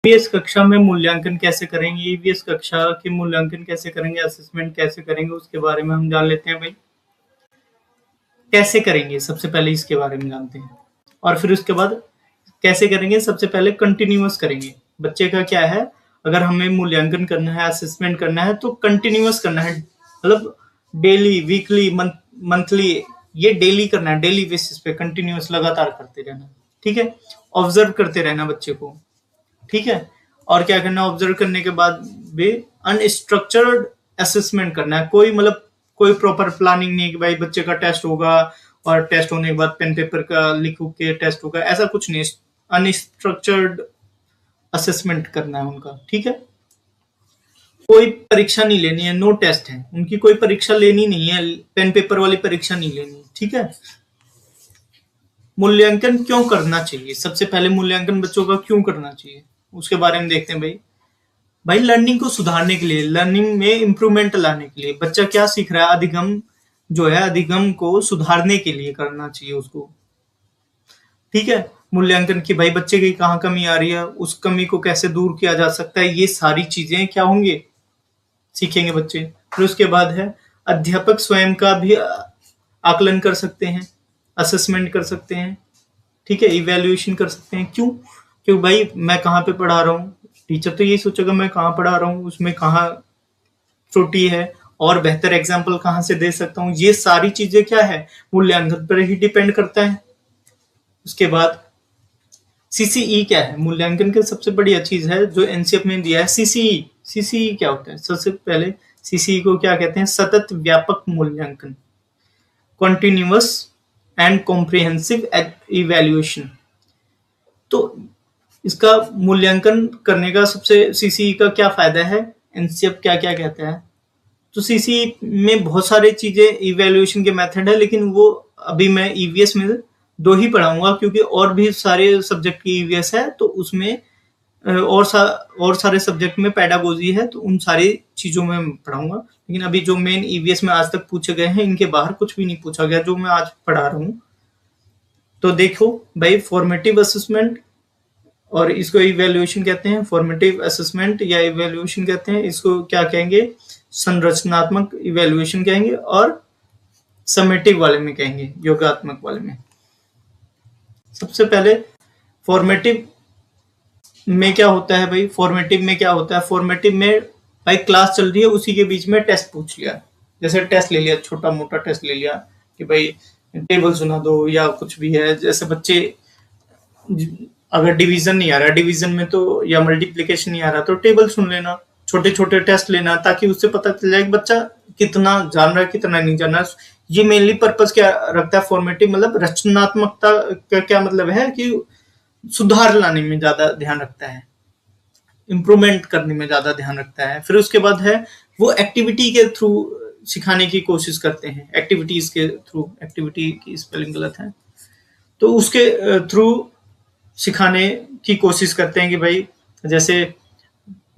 ईवीएस कक्षा में मूल्यांकन कैसे करेंगे, ईवीएस कक्षा के मूल्यांकन कैसे करेंगे, असेसमेंट कैसे करेंगे, उसके बारे में हम जान लेते हैं भाई। कैसे करेंगे सबसे पहले इसके बारे में जानते हैं, और फिर उसके बाद कैसे करेंगे, सबसे पहले कंटिन्यूअस करेंगे। बच्चे का क्या है, अगर हमें मूल्यांकन करना है, असेसमेंट करना है तो कंटिन्यूअस करना है, मतलब डेली, वीकली, मंथली, ये डेली करना है, डेली बेसिस पे कंटिन्यूअस लगातार करते रहना, ठीक है। ऑब्जर्व करते रहना बच्चे को, ठीक है। और क्या करना, ऑब्जर्व करने के बाद भी अनस्ट्रक्चर्ड असेसमेंट करना है, कोई मतलब कोई प्रॉपर प्लानिंग नहीं कि भाई बच्चे का टेस्ट होगा और टेस्ट होने के बाद पेन पेपर का लिख के टेस्ट होगा, ऐसा कुछ नहीं। अनस्ट्रक्चर्ड असेसमेंट करना है उनका, ठीक है। कोई परीक्षा नहीं लेनी है, नो टेस्ट है उनकी, कोई परीक्षा लेनी नहीं है, पेन पेपर वाली परीक्षा नहीं लेनी, ठीक है। मूल्यांकन क्यों करना चाहिए, सबसे पहले मूल्यांकन बच्चों का क्यों करना चाहिए उसके बारे में देखते हैं भाई लर्निंग को सुधारने के लिए, लर्निंग में इंप्रूवमेंट लाने के लिए, बच्चा क्या सीख रहा है, अधिगम जो है, अधिगम को सुधारने के लिए करना चाहिए उसको, ठीक है। मूल्यांकन की भाई बच्चे की कहाँ कमी आ रही है, उस कमी को कैसे दूर किया जा सकता है, ये सारी चीजें क्या होंगे, सीखेंगे बच्चे। फिर उसके बाद है अध्यापक स्वयं का भी आकलन कर सकते हैं, असेसमेंट कर सकते हैं, ठीक है, इवेल्युएशन कर सकते हैं। क्यों, क्योंकि भाई मैं कहाँ पे पढ़ा रहा हूँ, टीचर तो यही सोचेगा मैं कहाँ पढ़ा रहा हूँ, उसमें कहाँ त्रुटि है और बेहतर एग्जाम्पल कहाँ से दे सकता हूँ, ये सारी चीजें क्या है, मूल्यांकन पर ही डिपेंड करता है। उसके बाद सीसीई क्या है, मूल्यांकन की सबसे बढ़िया चीज है जो एनसीएफ में दिया है, सीसीई। सीसीई क्या होता है, सबसे पहले सीसीई को क्या कहते हैं, सतत व्यापक मूल्यांकन, कॉन्टिन्यूअस एंड कॉम्प्रिहेंसिव इवैल्यूएशन। तो इसका मूल्यांकन करने का सबसे, सीसीई का क्या फायदा है, एनसीएफ क्या क्या कहता है। तो सीसीई में बहुत सारी चीजें इवैल्यूएशन के मेथड है, लेकिन वो अभी मैं ईवीएस में 2 ही पढ़ाऊंगा, क्योंकि और भी सारे सब्जेक्ट की ईवीएस है, तो उसमें और सारे सब्जेक्ट में पेडागोजी है, तो उन सारी चीजों में पढ़ाऊंगा। लेकिन अभी जो मेन ईवीएस में आज तक पूछे गए हैं, इनके बाहर कुछ भी नहीं पूछा गया जो मैं आज पढ़ा रहा हूँ। तो देखो भाई, फॉर्मेटिव असेसमेंट, और इसको इवैल्यूएशन कहते हैं, फॉर्मेटिव असेसमेंट या इवैल्यूएशन कहते हैं, इसको क्या कहेंगे, संरचनात्मक इवैल्यूएशन कहेंगे, और समेटिव वाले में कहेंगे, योगात्मक वाले में। सबसे पहले फॉर्मेटिव में क्या होता है भाई, फॉर्मेटिव में क्या होता है, फॉर्मेटिव में भाई क्लास चल रही है, उसी के बीच में टेस्ट पूछ लिया, जैसे टेस्ट ले लिया, छोटा मोटा टेस्ट ले लिया कि भाई टेबल सुना दो या कुछ भी है। जैसे बच्चे अगर डिवीजन नहीं आ रहा, डिवीजन में तो, या मल्टीप्लिकेशन नहीं आ रहा, तो टेबल सुन लेना, छोटे छोटे टेस्ट लेना, ताकि उससे पता चल जाए कि बच्चा कितना जान रहा है, कितना नहीं जान रहा। ये मेनली पर्पस क्या रखता है, फॉर्मेटिव मतलब रचनात्मकता का क्या मतलब है कि सुधार लाने में ज्यादा ध्यान रखता है, इंप्रूवमेंट करने में ज्यादा ध्यान रखता है। फिर उसके बाद है वो एक्टिविटी के थ्रू सिखाने की कोशिश करते हैं, एक्टिविटीज के थ्रू, एक्टिविटी की स्पेलिंग गलत है, तो उसके थ्रू सिखाने की कोशिश करते हैं कि भाई जैसे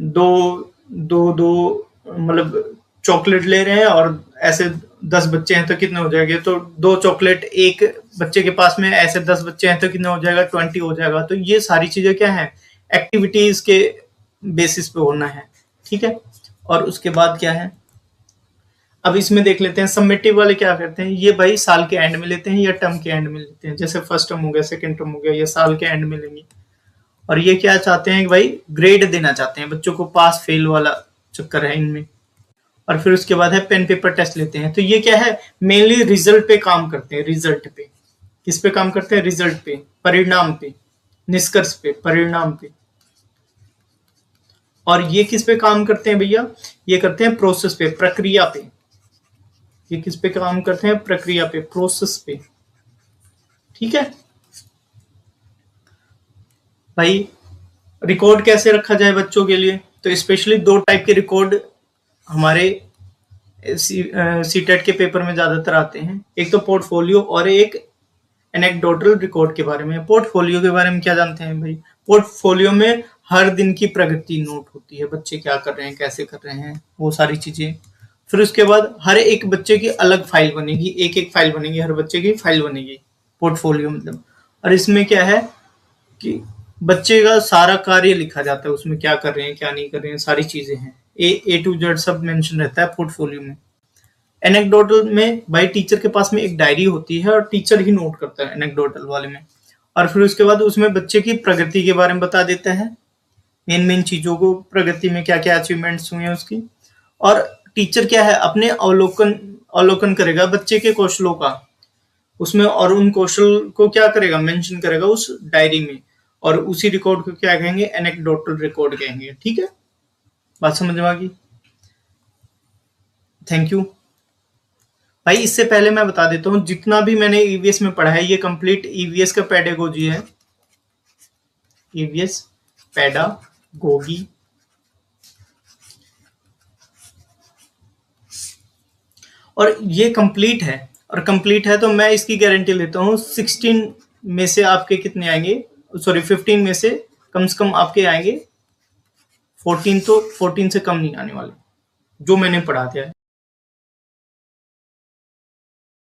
दो दो दो मतलब चॉकलेट ले रहे हैं और ऐसे 10 बच्चे हैं तो कितने हो जाएंगे, तो 2 चॉकलेट एक बच्चे के पास में, ऐसे 10 बच्चे हैं तो कितने हो जाएगा, 20 हो जाएगा। तो ये सारी चीजें क्या है, एक्टिविटीज के बेसिस पे होना है, ठीक है। और उसके बाद क्या है, अब इसमें देख लेते हैं समेटिव वाले क्या करते हैं, ये भाई साल के एंड में लेते हैं या टर्म के एंड में लेते हैं, जैसे फर्स्ट टर्म हो गया, सेकंड टर्म हो गया, ये साल के एंड में लेंगे। और ये क्या चाहते हैं कि भाई ग्रेड देना चाहते हैं, बच्चों को पास फेल वाला चक्कर है इनमें। और फिर उसके बाद है पेन पेपर टेस्ट लेते हैं, तो ये क्या है, मेनली रिजल्ट पे काम करते हैं, रिजल्ट पे, किस पे काम करते हैं, रिजल्ट पे, परिणाम पे, निष्कर्ष पे, परिणाम पे। और ये किस पे काम करते हैं भैया, ये करते हैं प्रोसेस पे, प्रक्रिया पे। ये किस पे काम करते हैं, प्रक्रिया पे, प्रोसेस पे, ठीक है भाई। रिकॉर्ड कैसे रखा जाए बच्चों के लिए, तो स्पेशली 2 टाइप के रिकॉर्ड हमारे सीटेट के पेपर में ज्यादातर आते हैं, एक तो पोर्टफोलियो और एक एनेक्डोटल रिकॉर्ड के बारे में। पोर्टफोलियो के बारे में क्या जानते हैं भाई, पोर्टफोलियो में हर दिन की प्रगति नोट होती है, बच्चे क्या कर रहे हैं, कैसे कर रहे हैं, वो सारी चीजें। फिर उसके बाद हर एक बच्चे की अलग फाइल बनेगी, एक एक फाइल बनेगी, हर बच्चे की फाइल बनेगी, पोर्टफोलियो मतलब। और इसमें क्या है कि बच्चे का सारा कार्य लिखा जाता है, उसमें क्या कर रहे हैं क्या नहीं कर रहे हैं सारी चीजें हैं, ए टू जेड सब मेंशन रहता है पोर्टफोलियो में। एनेक्डोटल में भाई टीचर के पास में एक डायरी होती है और टीचर ही नोट करता है एनेक्डोटल वाले में, और फिर उसके बाद उसमें बच्चे की प्रगति के बारे में बता देता है, मेन मेन चीजों को, प्रगति में क्या क्या अचीवमेंट्स हुए हैं उसकी। और टीचर क्या है अपने अवलोकन करेगा बच्चे के कौशलों का उसमें, और उन कौशल को क्या करेगा मेंशन करेगा उस डायरी में, और उसी रिकॉर्ड को क्या कहेंगे एनेक्डोटल रिकॉर्ड कहेंगे। ठीक है, बात समझ में आ गई? थैंक यू भाई। इससे पहले मैं बता देता हूँ जितना भी मैंने ईवीएस में पढ़ा है ये कंप्लीट ईवीएस का पेडागोजी है, ईवीएस पेडागोगी। और ये कंप्लीट है, और कंप्लीट है तो मैं इसकी गारंटी लेता हूँ 16 में से आपके कितने आएंगे, सॉरी 15 में से कम आपके आएंगे 14, तो 14 से कम नहीं आने वाले जो मैंने पढ़ा दिया है।